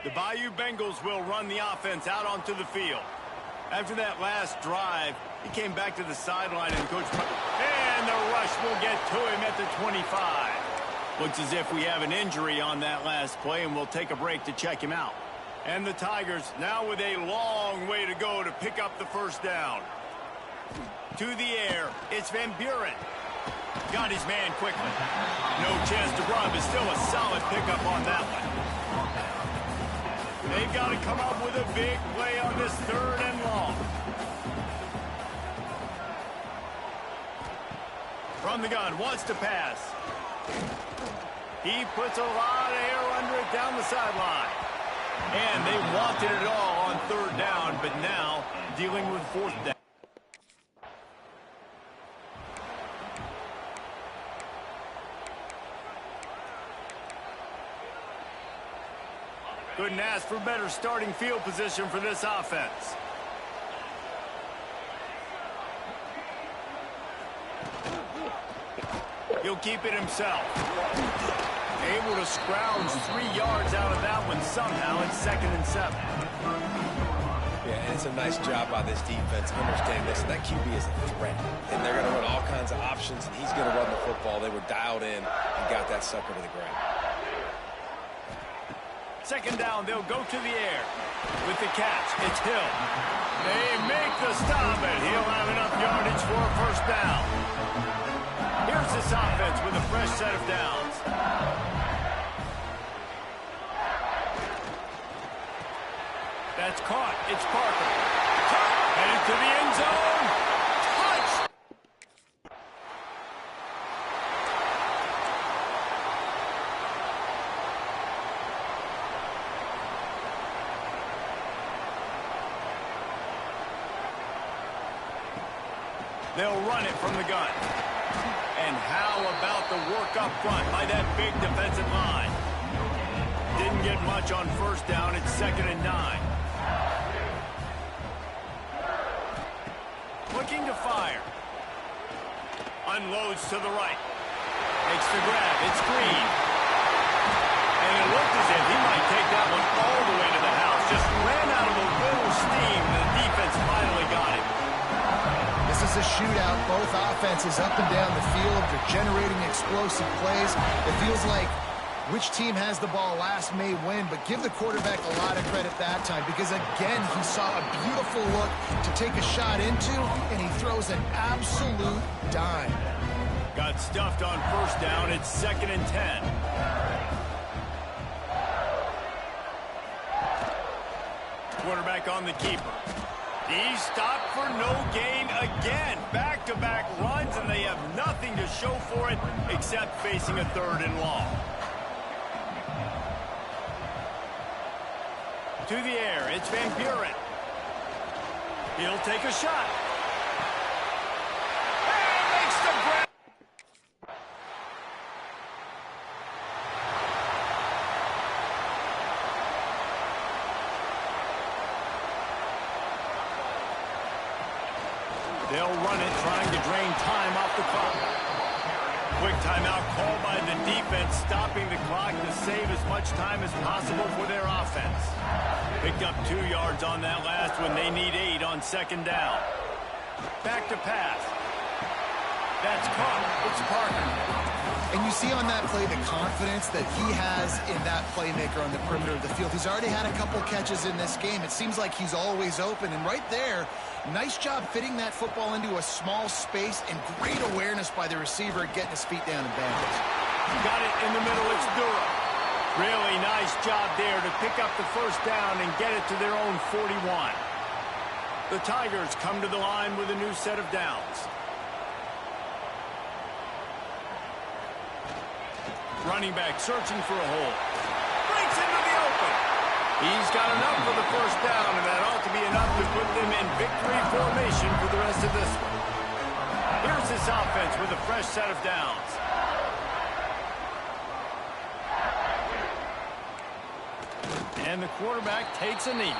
The Bayou Bengals will run the offense out onto the field. After that last drive, he came back to the sideline and coach... And the rush will get to him at the 25. Looks as if we have an injury on that last play, and we'll take a break to check him out. And the Tigers now with a long way to go to pick up the first down. To the air, it's Van Buren. Got his man quickly. No chance to run, but still a solid pickup on that one. They've got to come up with a big play on this third and long. From the gun, wants to pass. He puts a lot of air under it down the sideline. And they wanted it all on third down, but now dealing with fourth down. Couldn't ask for better starting field position for this offense. He'll keep it himself. Able to scrounge 3 yards out of that one somehow. It's 2nd and 7. Yeah, and it's a nice job by this defense understanding this. That QB is a threat, and they're going to run all kinds of options, and he's going to run the football. They were dialed in and got that sucker to the ground. 2nd down, they'll go to the air. With the catch, it's Hill. They make the stop, and he'll have enough yardage for a first down. Here's this offense with a fresh set of downs. That's caught. It's Parker. Headed to the end zone. Touch! They'll run it from the gun. And how about the work up front by that big defensive line? Didn't get much on first down. It's 2nd and 9. Looking to fire. Unloads to the right. Makes the grab. It's Green. And it looked as if he might take that one all the way to the house. Just ran out of a little steam, and the defense finally got it. This is a shootout. Both offenses up and down the field. They're generating explosive plays. It feels like which team has the ball last may win, but give the quarterback a lot of credit that time because, again, he saw a beautiful look to take a shot into, and he throws an absolute dime. Got stuffed on first down. It's 2nd and 10. Quarterback on the keeper. He's stopped for no gain again. Back-to-back runs, and they have nothing to show for it except facing a 3rd and long. To the air, it's Van Buren. He'll take a shot. And makes the grab. They'll run it, trying to drain time off the clock. Quick timeout called by the defense, stopping the clock to save as much time as possible for their offense. Picked up 2 yards on that last one. They need 8 on 2nd down. Back to pass. That's caught. It's Parker. And you see on that play the confidence that he has in that playmaker on the perimeter of the field. He's already had a couple catches in this game. It seems like he's always open. And right there, nice job fitting that football into a small space and great awareness by the receiver getting his feet down in bounds. Got it in the middle. It's Durham. Really nice job there to pick up the 1st down and get it to their own 41. The Tigers come to the line with a new set of downs. Running back searching for a hole. Breaks into the open. He's got enough for the 1st down, and that ought to be enough to put them in victory formation for the rest of this one. Here's this offense with a fresh set of downs. And the quarterback takes a knee.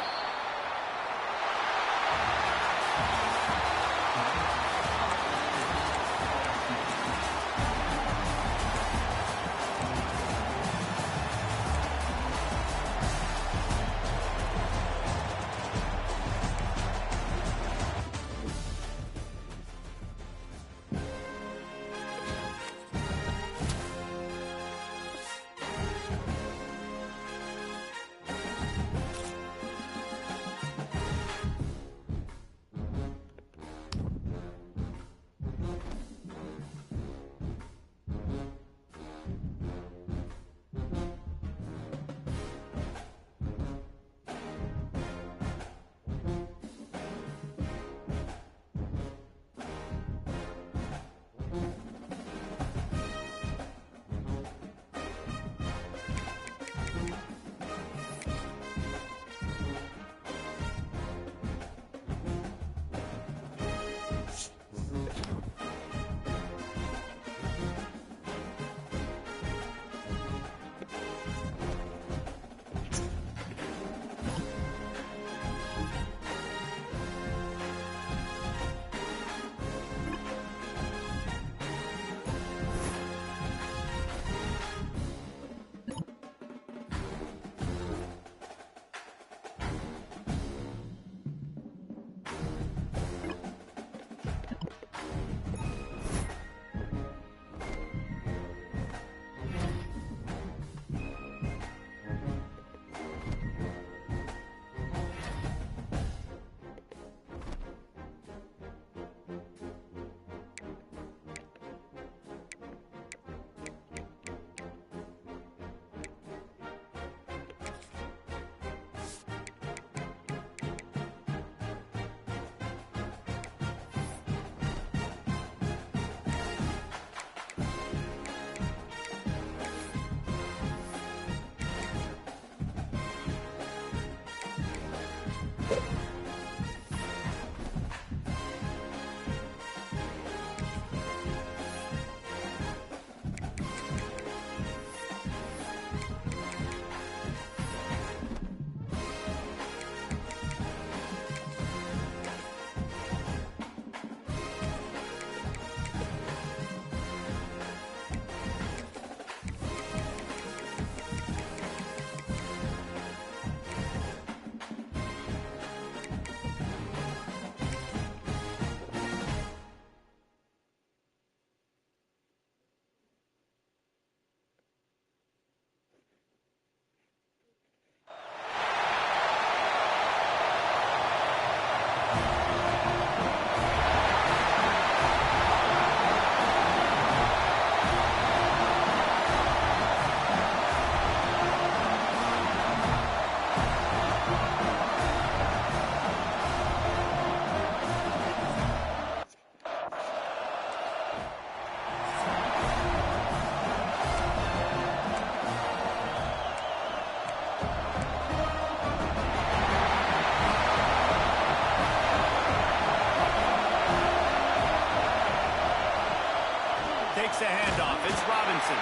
the handoff. It's Robinson.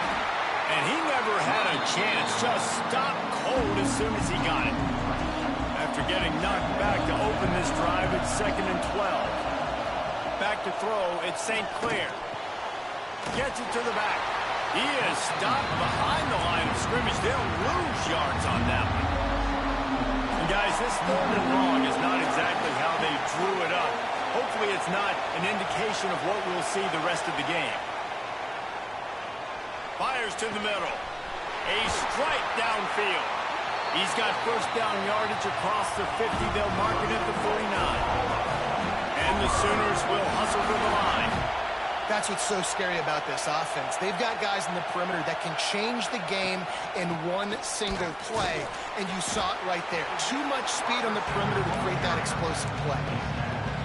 And he never had a chance. Just stopped cold as soon as he got it. After getting knocked back to open this drive, it's 2nd and 12. Back to throw, it's St. Clair. Gets it to the back. He is stopped behind the line of scrimmage. They'll lose yards on that one. And guys, this 3rd and long is not exactly how they drew it up. Hopefully it's not an indication of what we'll see the rest of the game. Fires to the middle. A strike downfield. He's got first down yardage across the 50. They'll mark it at the 49. And the Sooners will hustle to the line. That's what's so scary about this offense. They've got guys in the perimeter that can change the game in one single play, and you saw it right there. Too much speed on the perimeter to create that explosive play.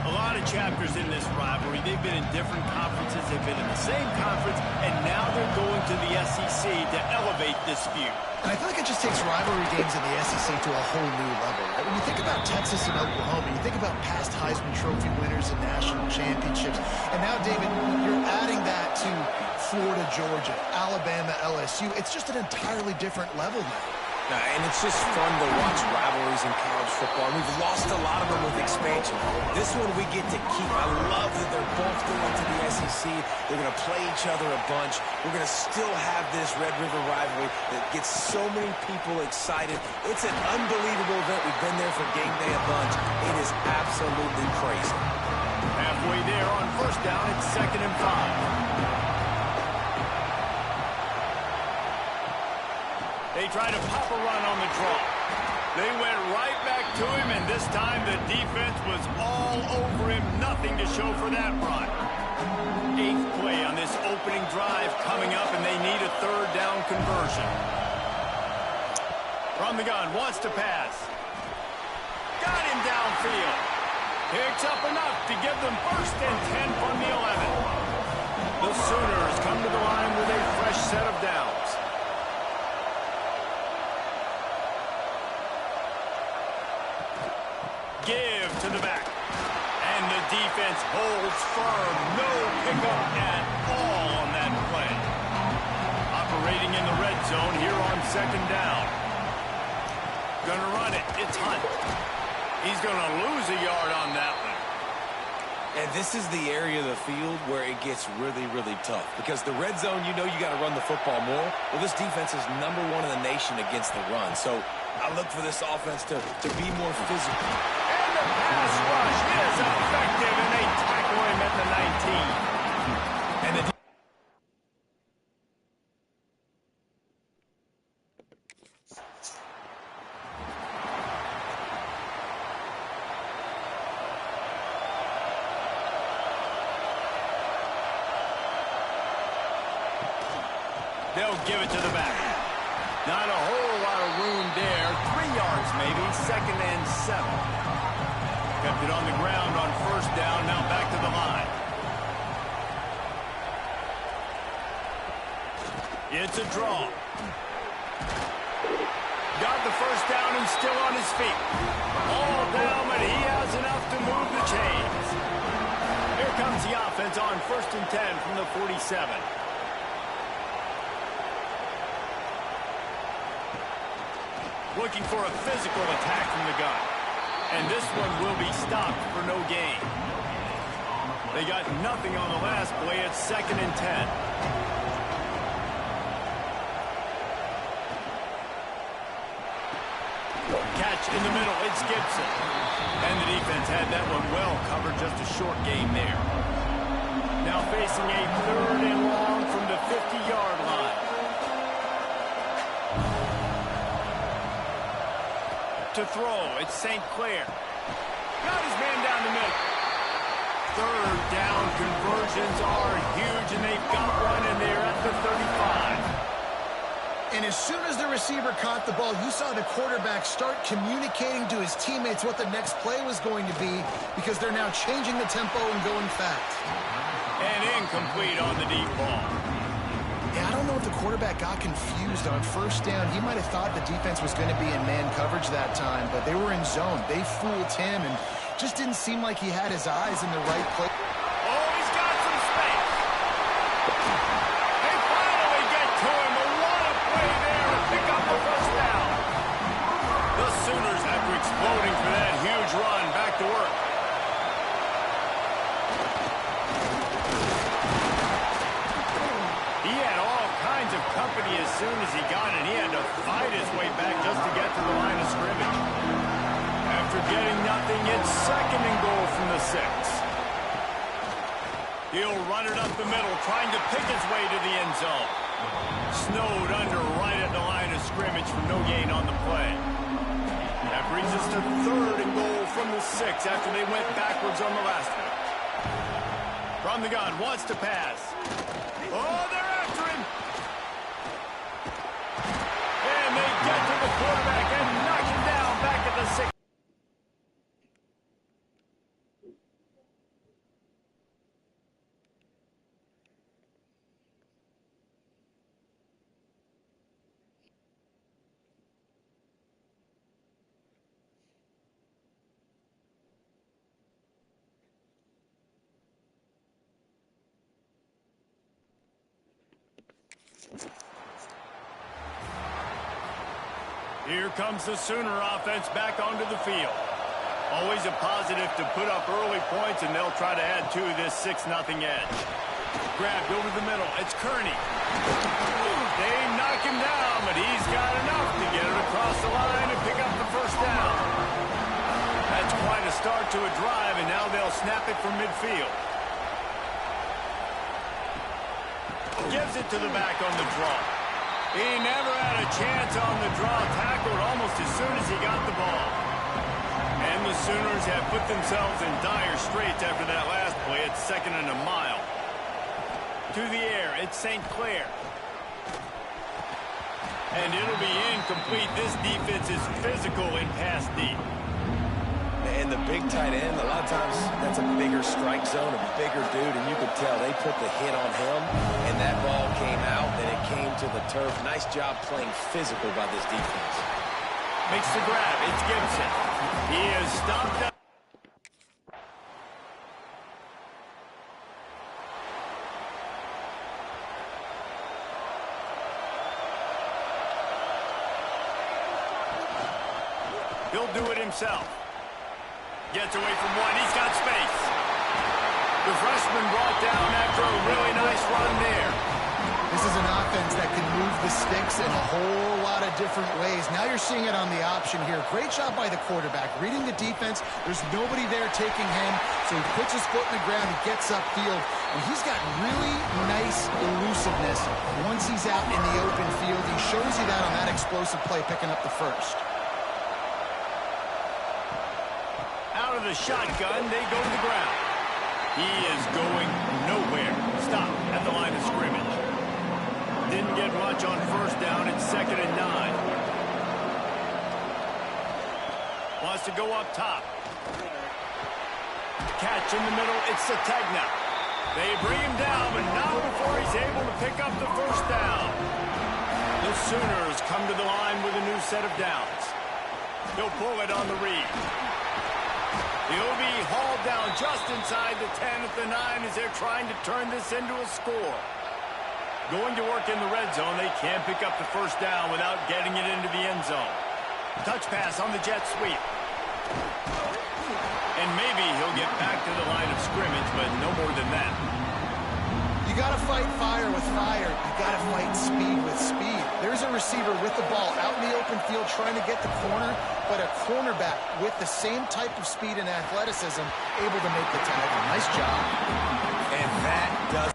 A lot of chapters in this rivalry. They've been in different conferences. They've been in the same conference, and now they're going to the SEC to elevate this feud. And I feel like it just takes rivalry games in the SEC to a whole new level. Right? When you think about Texas and Oklahoma, you think about past Heisman Trophy winners and national championships. And now, David, you're adding that to Florida, Georgia, Alabama, LSU. It's just an entirely different level now. And it's just fun to watch rivalries in college football. We've lost a lot of them with expansion. This one we get to keep. I love that they're both going to the SEC. They're going to play each other a bunch. We're going to still have this Red River rivalry that gets so many people excited. It's an unbelievable event. We've been there for game day a bunch. It is absolutely crazy. Halfway there on first down, it's 2nd and 5. They try to pop a run on the draw. They went right back to him, and this time the defense was all over him. Nothing to show for that run. 8th play on this opening drive coming up, and they need a 3rd down conversion. From the gun, wants to pass. Got him downfield. Picks up enough to give them 1st and 10 from the 11. The Sooners come to the line with a fresh set of downs. Give to the back. And the defense holds firm. No pickup at all on that play. Operating in the red zone here on 2nd down. Gonna run it. It's Hunt. He's gonna lose a yard on that one. And this is the area of the field where it gets really, really tough. Because the red zone, you know you got to run the football more. Well, this defense is #1 in the nation against the run. So I look for this offense to be more physical. The pass rush is effective, and they tackle him at the 19. And the they'll give it to the back. Not a whole lot of room there. 3 yards maybe, 2nd and 7. Kept it on the ground on first down, now back to the line. It's a draw. Got the first down and still on his feet. All down, but he has enough to move the chains. Here comes the offense on 1st and 10 from the 47. Looking for a physical attack from the gun. And this one will be stopped for no gain. They got nothing on the last play. It's 2nd and 10. Catch in the middle. It's Gibson. And the defense had that one well covered. Just a short gain there. Now facing a 3rd and long from the 50-yard line. To throw, it's St. Clair. Got his man down the middle. 3rd down conversions are huge, and they've got one, and they're at the 35. And as soon as the receiver caught the ball, you saw the quarterback start communicating to his teammates what the next play was going to be, because they're now changing the tempo and going fast. And incomplete on the deep ball. Yeah, I don't know if the quarterback got confused on first down. He might have thought the defense was going to be in man coverage that time, but they were in zone. They fooled him, and just didn't seem like he had his eyes in the right place. Oh, he's got some space. It's second and goal from the 6. He'll run it up the middle, trying to pick his way to the end zone. Snowed under right at the line of scrimmage for no gain on the play. That brings us to third and goal from the 6 after they went backwards on the last one. From the gun, wants to pass. Oh, they're after him. And they get to the quarterback and knock him down back at the 6. Here comes the Sooner offense back onto the field. Always a positive to put up early points, and they'll try to add to this 6-0 edge. Grabbed over the middle. It's Kearney. They knock him down, but he's got enough to get it across the line and pick up the first down. That's quite a start to a drive, and now they'll snap it from midfield. Gives it to the back on the draw. He never had a chance on the draw, tackled almost as soon as he got the ball. And the Sooners have put themselves in dire straits after that last play. It's second and a mile. To the air, it's St. Clair. And it'll be incomplete. This defense is physical in pass deep. And the big tight end, a lot of times that's a bigger strike zone, a bigger dude, and you could tell they put the hit on him, and that ball came out, and it came to the turf. Nice job playing physical by this defense. Makes the grab. It's Gibson. He is stopped up. He'll do it himself. Gets away from one. He's got space. The freshman brought down after a really nice run there. This is an offense that can move the sticks in a whole lot of different ways. Now you're seeing it on the option here. Great job by the quarterback. Reading the defense. There's nobody there taking him, so he puts his foot in the ground. He gets upfield, and he's got really nice elusiveness once he's out in the open field. He shows you that on that explosive play, picking up the first. Out of the shotgun, they go to the ground. He is going nowhere. Stop at the line of scrimmage. Didn't get much on first down. It's second and 9. Wants to go up top. Catch in the middle. It's Sategna. They bring him down, but not before he's able to pick up the first down. The Sooners come to the line with a new set of downs. He'll pull it on the read. He'll be hauled down just inside the 10 at the 9 as they're trying to turn this into a score. Going to work in the red zone. They can't pick up the first down without getting it into the end zone. Touch pass on the jet sweep. And maybe he'll get back to the line of scrimmage, but no more than that. You got to fight fire with fire. You got to fight speed with speed. There's a receiver with the ball out in the open field trying to get the corner, but a cornerback with the same type of speed and athleticism able to make the tackle. Nice job. And that does.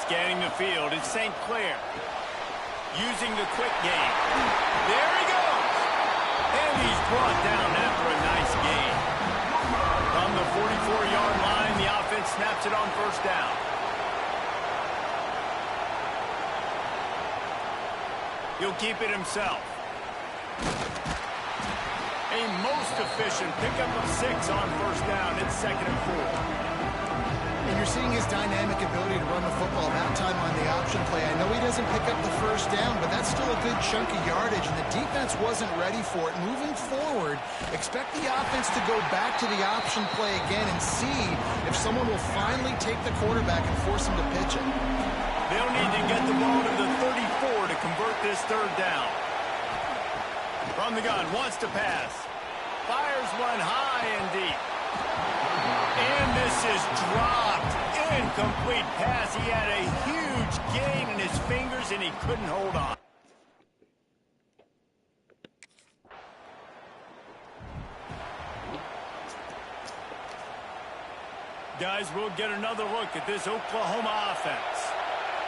Scanning the field, it's St. Clair. Using the quick game. There he goes! And he's brought down after a nice gain. From the 44-yard line, the offense snaps it on first down. He'll keep it himself. A most efficient pickup of 6 on first down. It's second and 4. And you're seeing his dynamic ability to run the football that time on the option play. I know he doesn't pick up the first down, but that's still a good chunk of yardage, and the defense wasn't ready for it. Moving forward, expect the offense to go back to the option play again and see if someone will finally take the quarterback and force him to pitch it. They'll need to get the ball to the 34 to convert this third down. From the gun, wants to pass. Fires one high and deep. And this is dropped. Incomplete pass. He had a huge gain in his fingers, and he couldn't hold on. Guys, we'll get another look at this Oklahoma offense.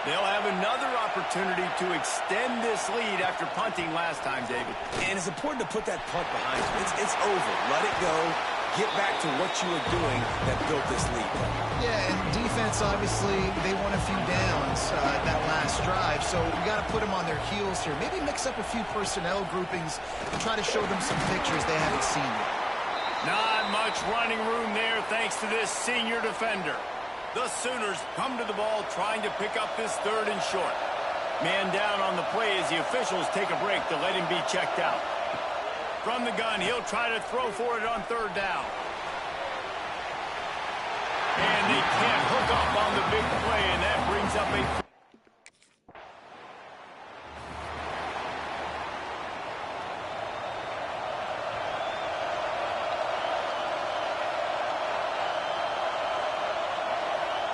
They'll have another opportunity to extend this lead after punting last time, David. And it's important to put that punt behind you. It's over. Let it go. Get back to what you were doing that built this lead. Yeah, and defense, obviously, they won a few downs that last drive, so we got to put them on their heels here. Maybe mix up a few personnel groupings and try to show them some pictures they haven't seen yet. Not much running room there thanks to this senior defender. The Sooners come to the ball trying to pick up this 3rd and short. Man down on the play as the officials take a break to let him be checked out. From the gun, he'll try to throw for it on 3rd down. And they can't hook up on the big play, and that brings up a...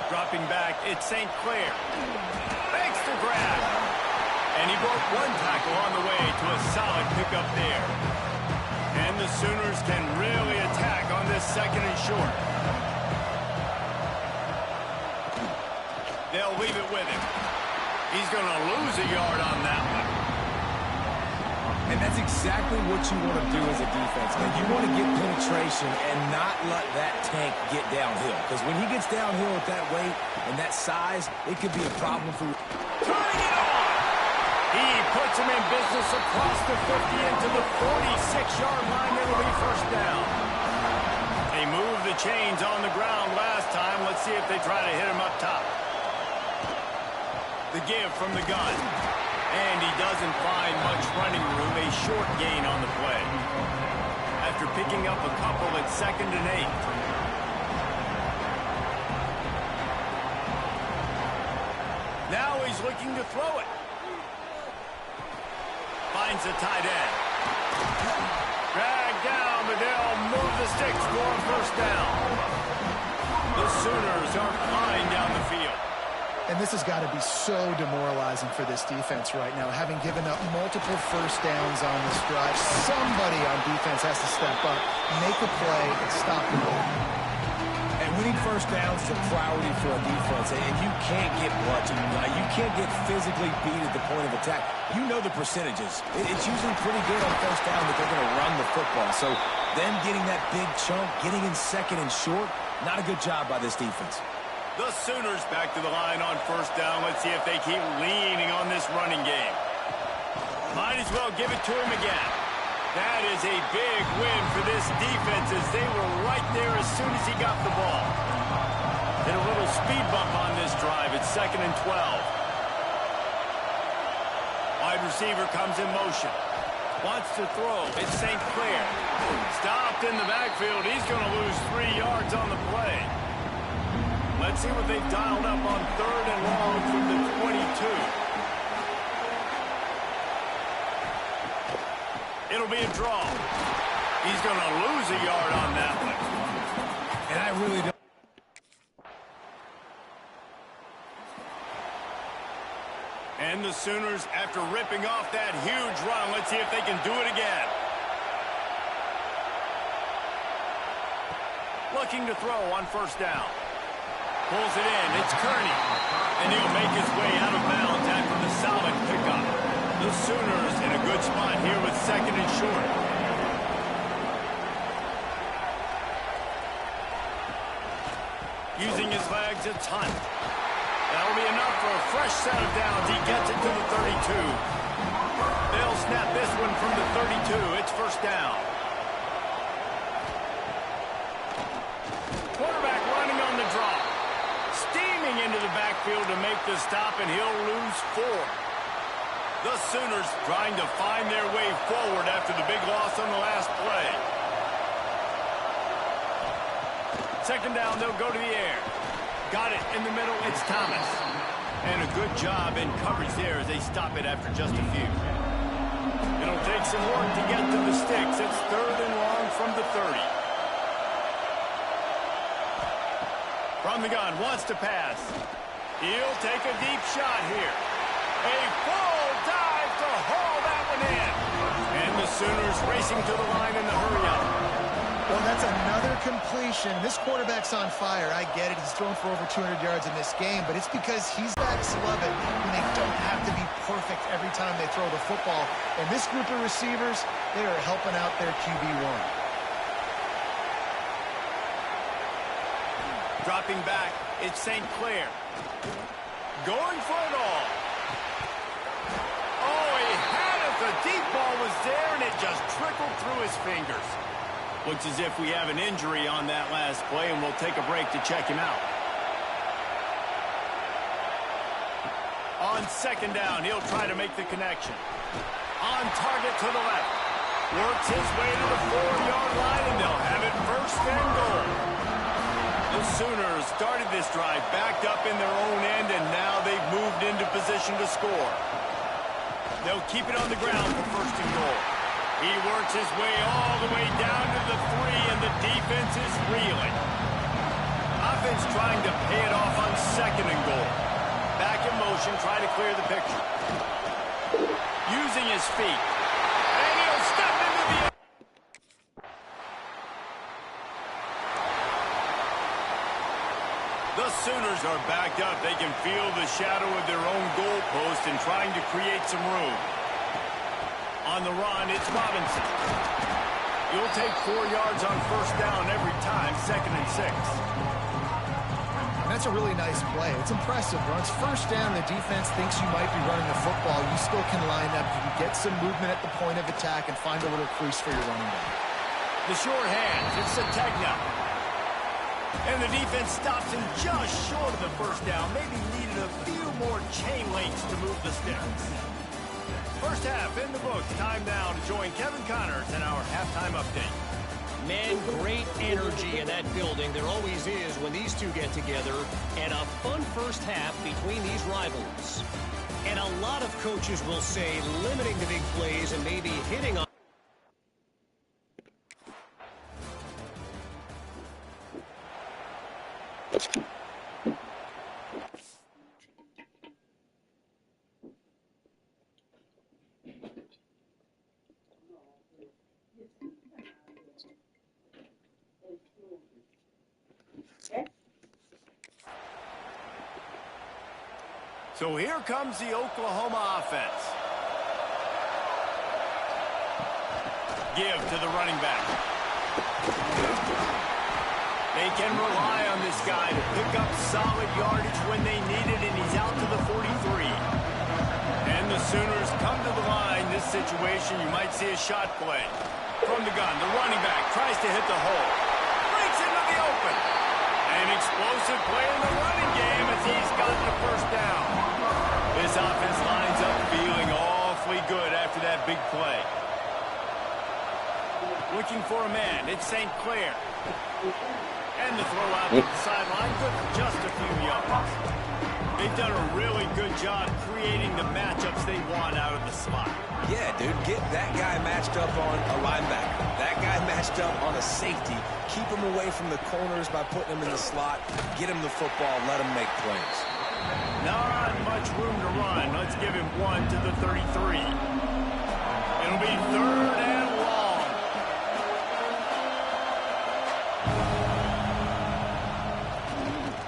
Dropping back, it's St. Clair. Makes the grab. And he broke one tackle on the way to a solid pickup there. And the Sooners can really attack on this 2nd and short. They'll leave it with him. He's going to lose a yard on that one. And that's exactly what you want to do as a defense, man. You want to get penetration and not let that tank get downhill. Because when he gets downhill at that weight and that size, it could be a problem for you. Turning it on! He puts him in business across the 50 into the 46-yard line. It'll be 1st down. They moved the chains on the ground last time. Let's see if they try to hit him up top. The give from the gun. And he doesn't find much running room, a short gain on the play. After picking up a couple at 2nd and 8. Now he's looking to throw it. Finds a tight end. Dragged down, but they'll move the sticks for a 1st down. The Sooners are flying down the field. And this has got to be so demoralizing for this defense right now, having given up multiple 1st downs on this drive. Somebody on defense has to step up, make a play, and stop the ball. And winning 1st downs is a priority for a defense, and you can't get bludgeoned. You can't get physically beat at the point of attack. You know the percentages. It's usually pretty good on 1st down that they're going to run the football. So them getting that big chunk, getting in 2nd and short, not a good job by this defense. The Sooners back to the line on 1st down. Let's see if they keep leaning on this running game. Might as well give it to him again. That is a big win for this defense as they were right there as soon as he got the ball. Hit a little speed bump on this drive. It's 2nd and 12. Wide receiver comes in motion. Wants to throw. It's St. Clair. Stopped in the backfield. He's going to lose 3 yards on the play. Let's see what they've dialed up on 3rd and long from the 22. It'll be a draw. He's going to lose a yard on that one. And I really don't. And the Sooners, after ripping off that huge run, let's see if they can do it again. Looking to throw on 1st down. Pulls it in. It's Kearney. And he'll make his way out of bounds after the solid pickup. The Sooners in a good spot here with 2nd and short. Using his legs a ton. That'll be enough for a fresh set of downs. He gets it to the 32. They'll snap this one from the 32. It's 1st down. Quarterback running on the draw. Steaming into the backfield to make the stop, and he'll lose 4. The Sooners trying to find their way forward after the big loss on the last play. 2nd down, they'll go to the air. Got it in the middle, it's Thomas. And a good job in coverage there as they stop it after just a few. It'll take some work to get to the sticks. It's 3rd and long from the 30. From the gun, wants to pass. He'll take a deep shot here. A full dive to haul that one in. And the Sooners racing to the line in the hurry-up. Well, that's another completion. This quarterback's on fire. I get it. He's thrown for over 200 yards in this game, but it's because he's backs love it, and they don't have to be perfect every time they throw the football. And this group of receivers, they are helping out their QB1. Dropping back, it's St. Clair. Going for it all. Oh, he had it. The deep ball was there, and it just trickled through his fingers. Looks as if we have an injury on that last play, and we'll take a break to check him out. On second down, he'll try to make the connection. On target to the left. Works his way to the 4-yard line, and they'll have it first and goal. The Sooners started this drive backed up in their own end, and now they've moved into position to score. They'll keep it on the ground for first and goal. He works his way all the way down to the 3, and the defense is reeling. Offense trying to pay it off on second and goal. Back in motion, trying to clear the picture. Using his feet. And he'll step into the... The Sooners are backed up. They can feel the shadow of their own goalpost and trying to create some room. On the run, it's Robinson. He'll take 4 yards on first down every time, second and 6. That's a really nice play. It's impressive. Once first down, the defense thinks you might be running the football. You still can line up. You can get some movement at the point of attack and find a little crease for your running back. The short hands, it's Sategna. And the defense stops him just short of the first down. Maybe needed a few more chain links to move the sticks. First half in the books. Time now to join Kevin Connors in our halftime update. Man, great energy in that building. There always is when these two get together. And a fun first half between these rivals. And a lot of coaches will say limiting the big plays and maybe hitting on... So here comes the Oklahoma offense. Give to the running back. They can rely on this guy to pick up solid yardage when they need it, and he's out to the 43. And the Sooners come to the line. This situation, you might see a shot play. From the gun, the running back tries to hit the hole. Breaks into the open. An explosive play in the running game as he's gotten the first down. This offense lines up feeling awfully good after that big play. Looking for a man, it's St. Clair. And the throw out to the sideline, good for just a few yards. They've done a really good job creating the matchups they want out of the slot. Yeah, dude, get that guy matched up on a linebacker. That guy matched up on a safety. Keep him away from the corners by putting him in the slot. Get him the football, let him make plays. Not much room to run. Let's give him one to the 33. It'll be third and long.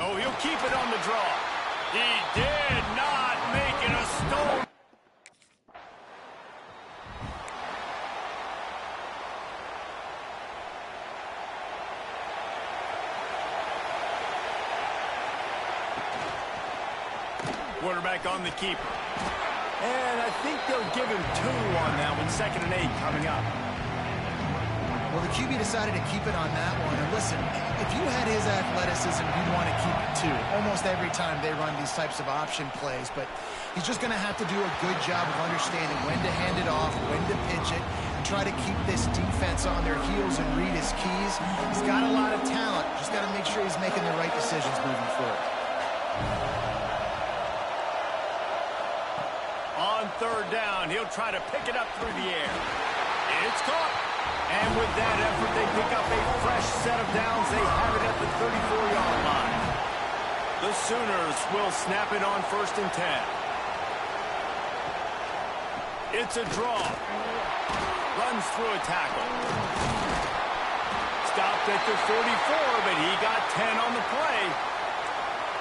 Oh, he'll keep it on the draw. He did not make it a stone. Quarterback on the keeper. And I think they'll give him 2 on that one. 2nd and 8 coming up. Well, the QB decided to keep it on that one. And listen, if you had his athleticism, you'd want to keep it too. Almost every time they run these types of option plays. But he's just going to have to do a good job of understanding when to hand it off, when to pitch it, and try to keep this defense on their heels and read his keys. He's got a lot of talent. Just got to make sure he's making the right decisions moving forward. On third down, he'll try to pick it up through the air. It's caught. And with that effort, they pick up a fresh set of downs. They have it at the 34-yard line. The Sooners will snap it on 1st and 10. It's a draw. Runs through a tackle. Stopped at the 44, but he got 10 on the play.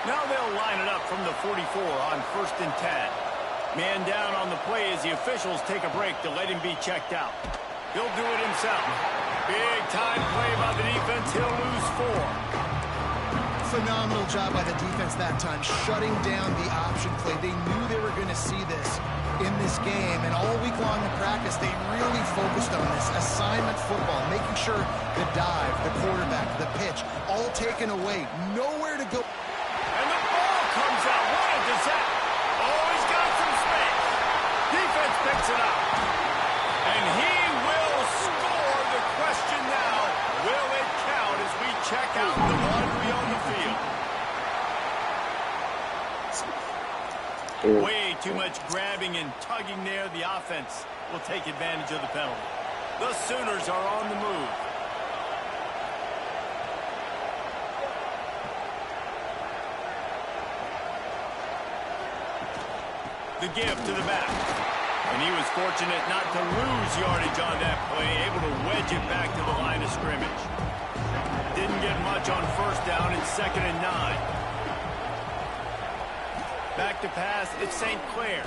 Now they'll line it up from the 44 on 1st and 10. Man down on the play as the officials take a break to let him be checked out. He'll do it himself. Big time play by the defense. He'll lose 4. Phenomenal job by the defense that time, shutting down the option play. They knew they were going to see this in this game, and all week long in practice, they really focused on this assignment football, making sure the dive, the quarterback, the pitch, all taken away, nowhere to go. And the ball comes out. What a disaster. Oh, he's got some space. Defense picks it up. And he will score. The question now, will it count as we check out the laundry on the field? Way too much grabbing and tugging there. The offense will take advantage of the penalty. The Sooners are on the move. The give to the back. And he was fortunate not to lose yardage on that play, able to wedge it back to the line of scrimmage. Didn't get much on 1st down. It's 2nd and 9. Back to pass, it's St. Clair.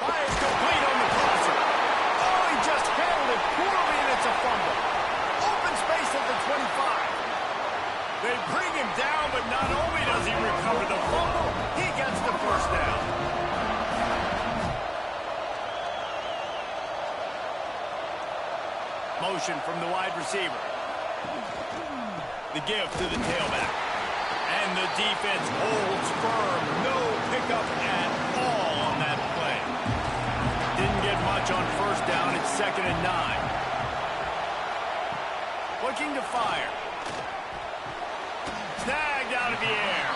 Fires complete on the crosser. Oh, he just handled it poorly, and it's a fumble. Open space at the 25. They bring him down, but not only does he recover the fumble, he gets the 1st down. Motion from the wide receiver. The give to the tailback. And the defense holds firm. No pickup at all on that play. Didn't get much on 1st down. It's 2nd and 9. Looking to fire. Snagged out of the air.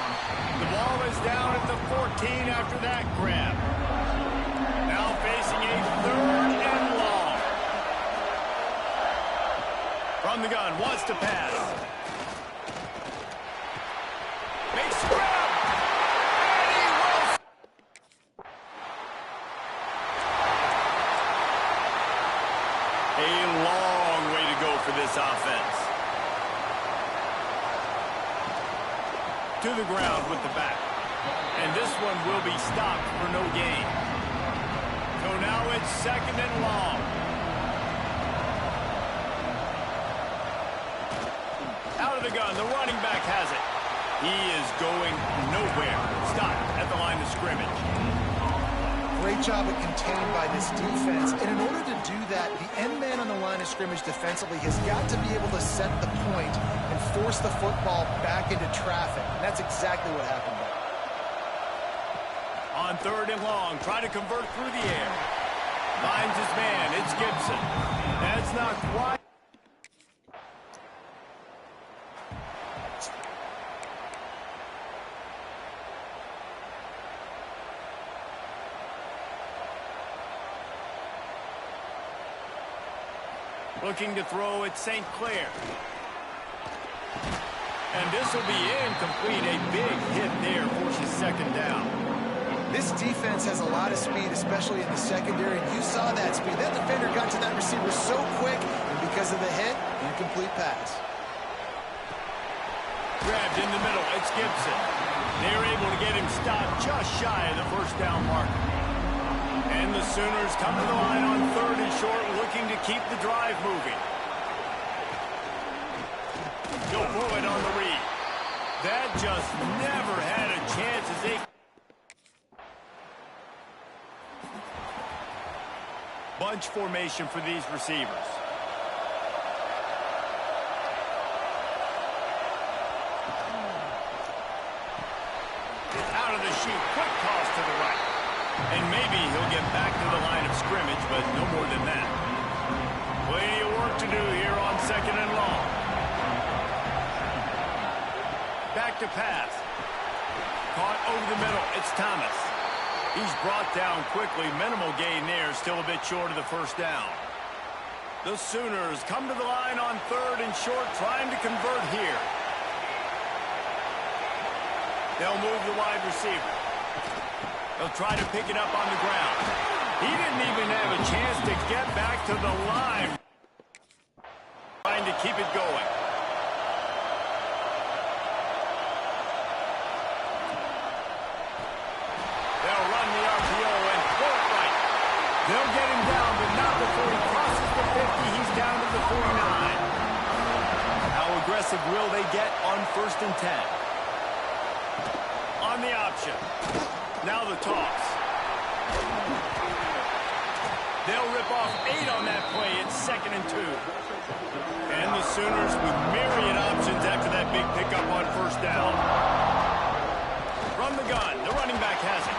The ball is down at the 14 after that grab. Now facing a 3rd and long. From the gun, wants to pass. Makes the grab. And he will. A long way to go for this offense. To the ground with the back. And this one will be stopped for no gain. So now it's 2nd and long. Out of the gun, the running back has it. He is going nowhere. Stop at the line of scrimmage. Great job at contained by this defense. And in order to do that, the end man on the line of scrimmage defensively has got to be able to set the point and force the football back into traffic. And that's exactly what happened there. On 3rd and long, try to convert through the air. Finds his man. It's Gibson. That's not quite. Looking to throw at St. Clair. And this will be incomplete. A big hit there forces 2nd down. This defense has a lot of speed, especially in the secondary. And you saw that speed. That defender got to that receiver so quick, and because of the hit, incomplete pass. Grabbed in the middle. It's Gibson. They're able to get him stopped just shy of the 1st down marker. And the Sooners come to the line on 3rd and short, looking to keep the drive moving. He'll pull it on the read. That just never had a chance as they... Bunch formation for these receivers. Out of the chute, quick toss to the right. And maybe he'll get back to the line of scrimmage, but no more than that. Plenty of work to do here on 2nd and long. Back to pass. Caught over the middle. It's Thomas. He's brought down quickly. Minimal gain there. Still a bit short of the 1st down. The Sooners come to the line on 3rd and short, trying to convert here. They'll move the wide receiver. They'll try to pick it up on the ground. He didn't even have a chance to get back to the line. Trying to keep it going. They'll run the RPO and throw it right. They'll get him down, but not before he crosses the 50. He's down to the 49. How aggressive will they get on 1st and 10? On the option. Now the toss. They'll rip off 8 on that play. It's 2nd and 2. And the Sooners with myriad options after that big pickup on 1st down. From the gun, the running back has it.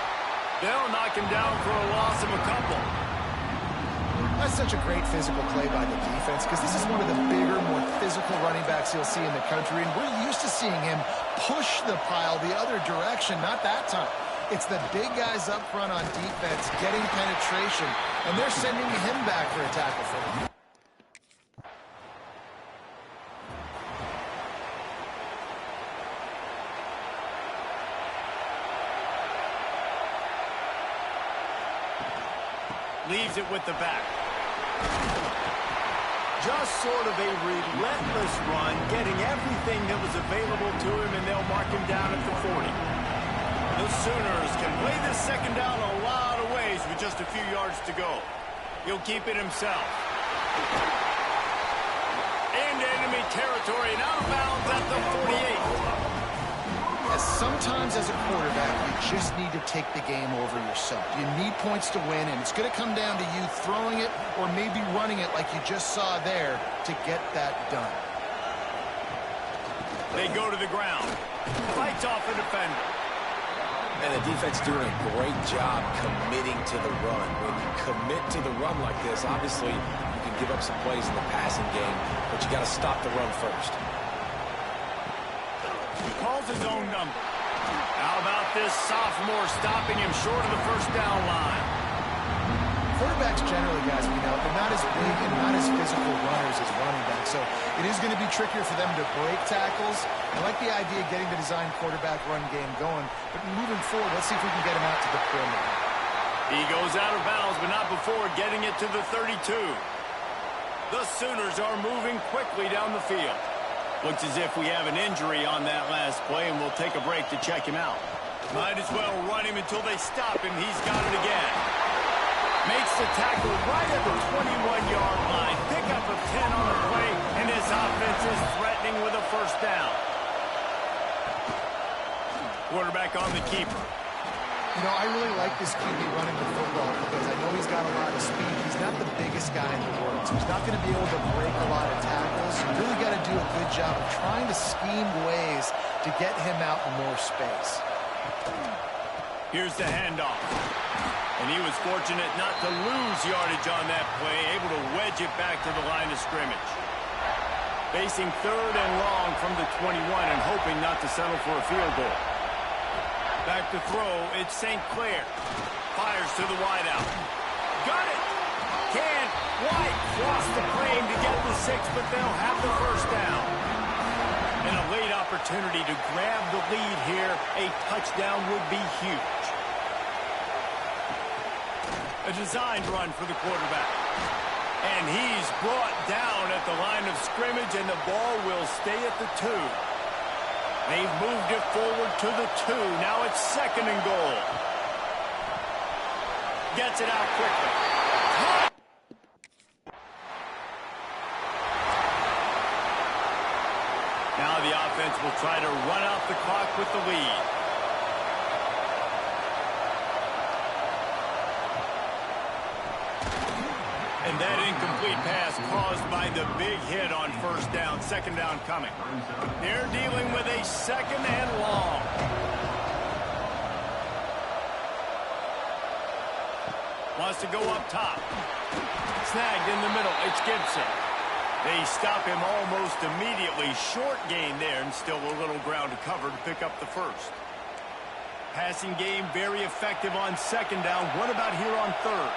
They'll knock him down for a loss of a couple. That's such a great physical play by the defense because this is one of the bigger, more physical running backs you'll see in the country, and we're used to seeing him push the pile the other direction, not that time. It's the big guys up front on defense getting penetration, and they're sending him back for a tackle for them. Leaves it with the back. Just sort of a relentless run, getting everything that was available to him, and they'll mark him down at the 40. The Sooners can play this 2nd down a lot of ways with just a few yards to go. He'll keep it himself. Into enemy territory and out of bounds at the 48. Sometimes as a quarterback, you just need to take the game over yourself. You need points to win, and it's going to come down to you throwing it or maybe running it like you just saw there to get that done. They go to the ground. Fights off the defender. And the defense doing a great job committing to the run. When you commit to the run like this, obviously you can give up some plays in the passing game, but you got to stop the run first. He calls his own number. How about this sophomore stopping him short of the 1st down line? Quarterbacks generally, guys, we know, they're not as big and not as physical runners as running backs, so it is going to be trickier for them to break tackles. I like the idea of getting the design quarterback run game going, but moving forward, let's see if we can get him out to the perimeter. He goes out of bounds, but not before getting it to the 32. The Sooners are moving quickly down the field. Looks as if we have an injury on that last play, and we'll take a break to check him out. Might as well run him until they stop him. He's got it again. Makes the tackle right at the 21-yard line. Pickup of 10 on the play, and his offense is threatening with a 1st down. Quarterback on the keeper. You know, I really like this QB running the football because I know he's got a lot of speed. He's not the biggest guy in the world, so he's not going to be able to break a lot of tackles. You really got to do a good job of trying to scheme ways to get him out in more space. Here's the handoff. And he was fortunate not to lose yardage on that play, able to wedge it back to the line of scrimmage. Facing 3rd and long from the 21 and hoping not to settle for a field goal. Back to throw, it's St. Clair. Fires to the wideout. Got it! Can White cross the plane to get the 6, but they'll have the 1st down. And a late opportunity to grab the lead here. A touchdown would be huge. A designed run for the quarterback. And he's brought down at the line of scrimmage, and the ball will stay at the 2. They've moved it forward to the 2. Now it's 2nd and goal. Gets it out quickly. Now the offense will try to run out the clock with the lead. And that incomplete pass caused by the big hit on 1st down. 2nd down coming. They're dealing with a 2nd and long. Wants to go up top. Snagged in the middle. It's Gibson. They stop him almost immediately. Short gain there, and still a little ground to cover to pick up the 1st. Passing game very effective on 2nd down. What about here on 3rd?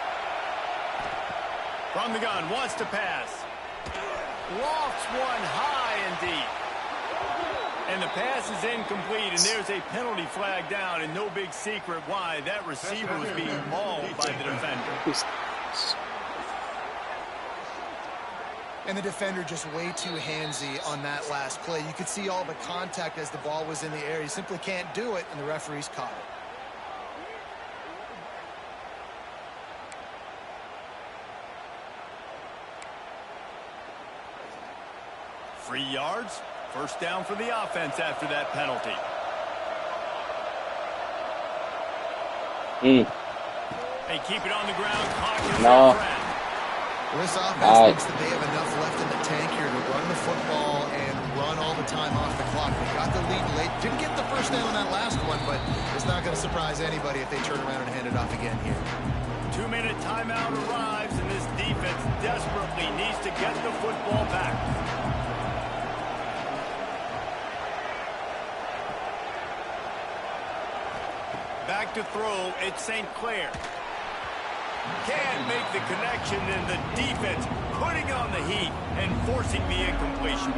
From the gun, wants to pass. Lofts one high and deep. And the pass is incomplete, and there's a penalty flag down, and no big secret why. That receiver was being mauled by the defender. And the defender just way too handsy on that last play. You could see all the contact as the ball was in the air. He simply can't do it, and the referee's caught it. 3 yards. First down for the offense after that penalty. They keep it on the ground. No. Well, this offense thinks that they have enough left in the tank here to run the football and run all the time off the clock. They got the lead late. Didn't get the first down on that last one, but it's not going to surprise anybody if they turn around and hand it off again here. 2-minute timeout arrives, and this defense desperately needs to get the football back. Back to throw, it's St. Clair. Can't make the connection, and the defense putting on the heat and forcing the incompletion.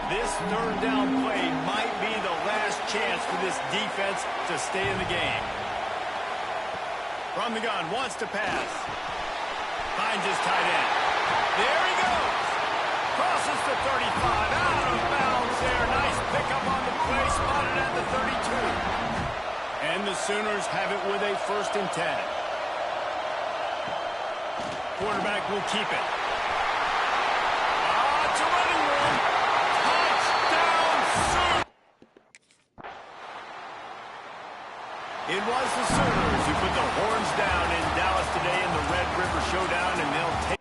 This third down play might be the last chance for this defense to stay in the game. From the gun, wants to pass. Finds his tight end. There he goes. Crosses the 35, out of bounds there. Nice pickup on the play, spotted at the 32. And the Sooners have it with a 1st and 10. Quarterback will keep it. It's a running room. Touchdown, Sooners! It was the Sooners who put the horns down in Dallas today in the Red River Showdown, and they'll take.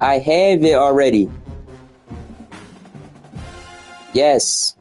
I have it already. Yes.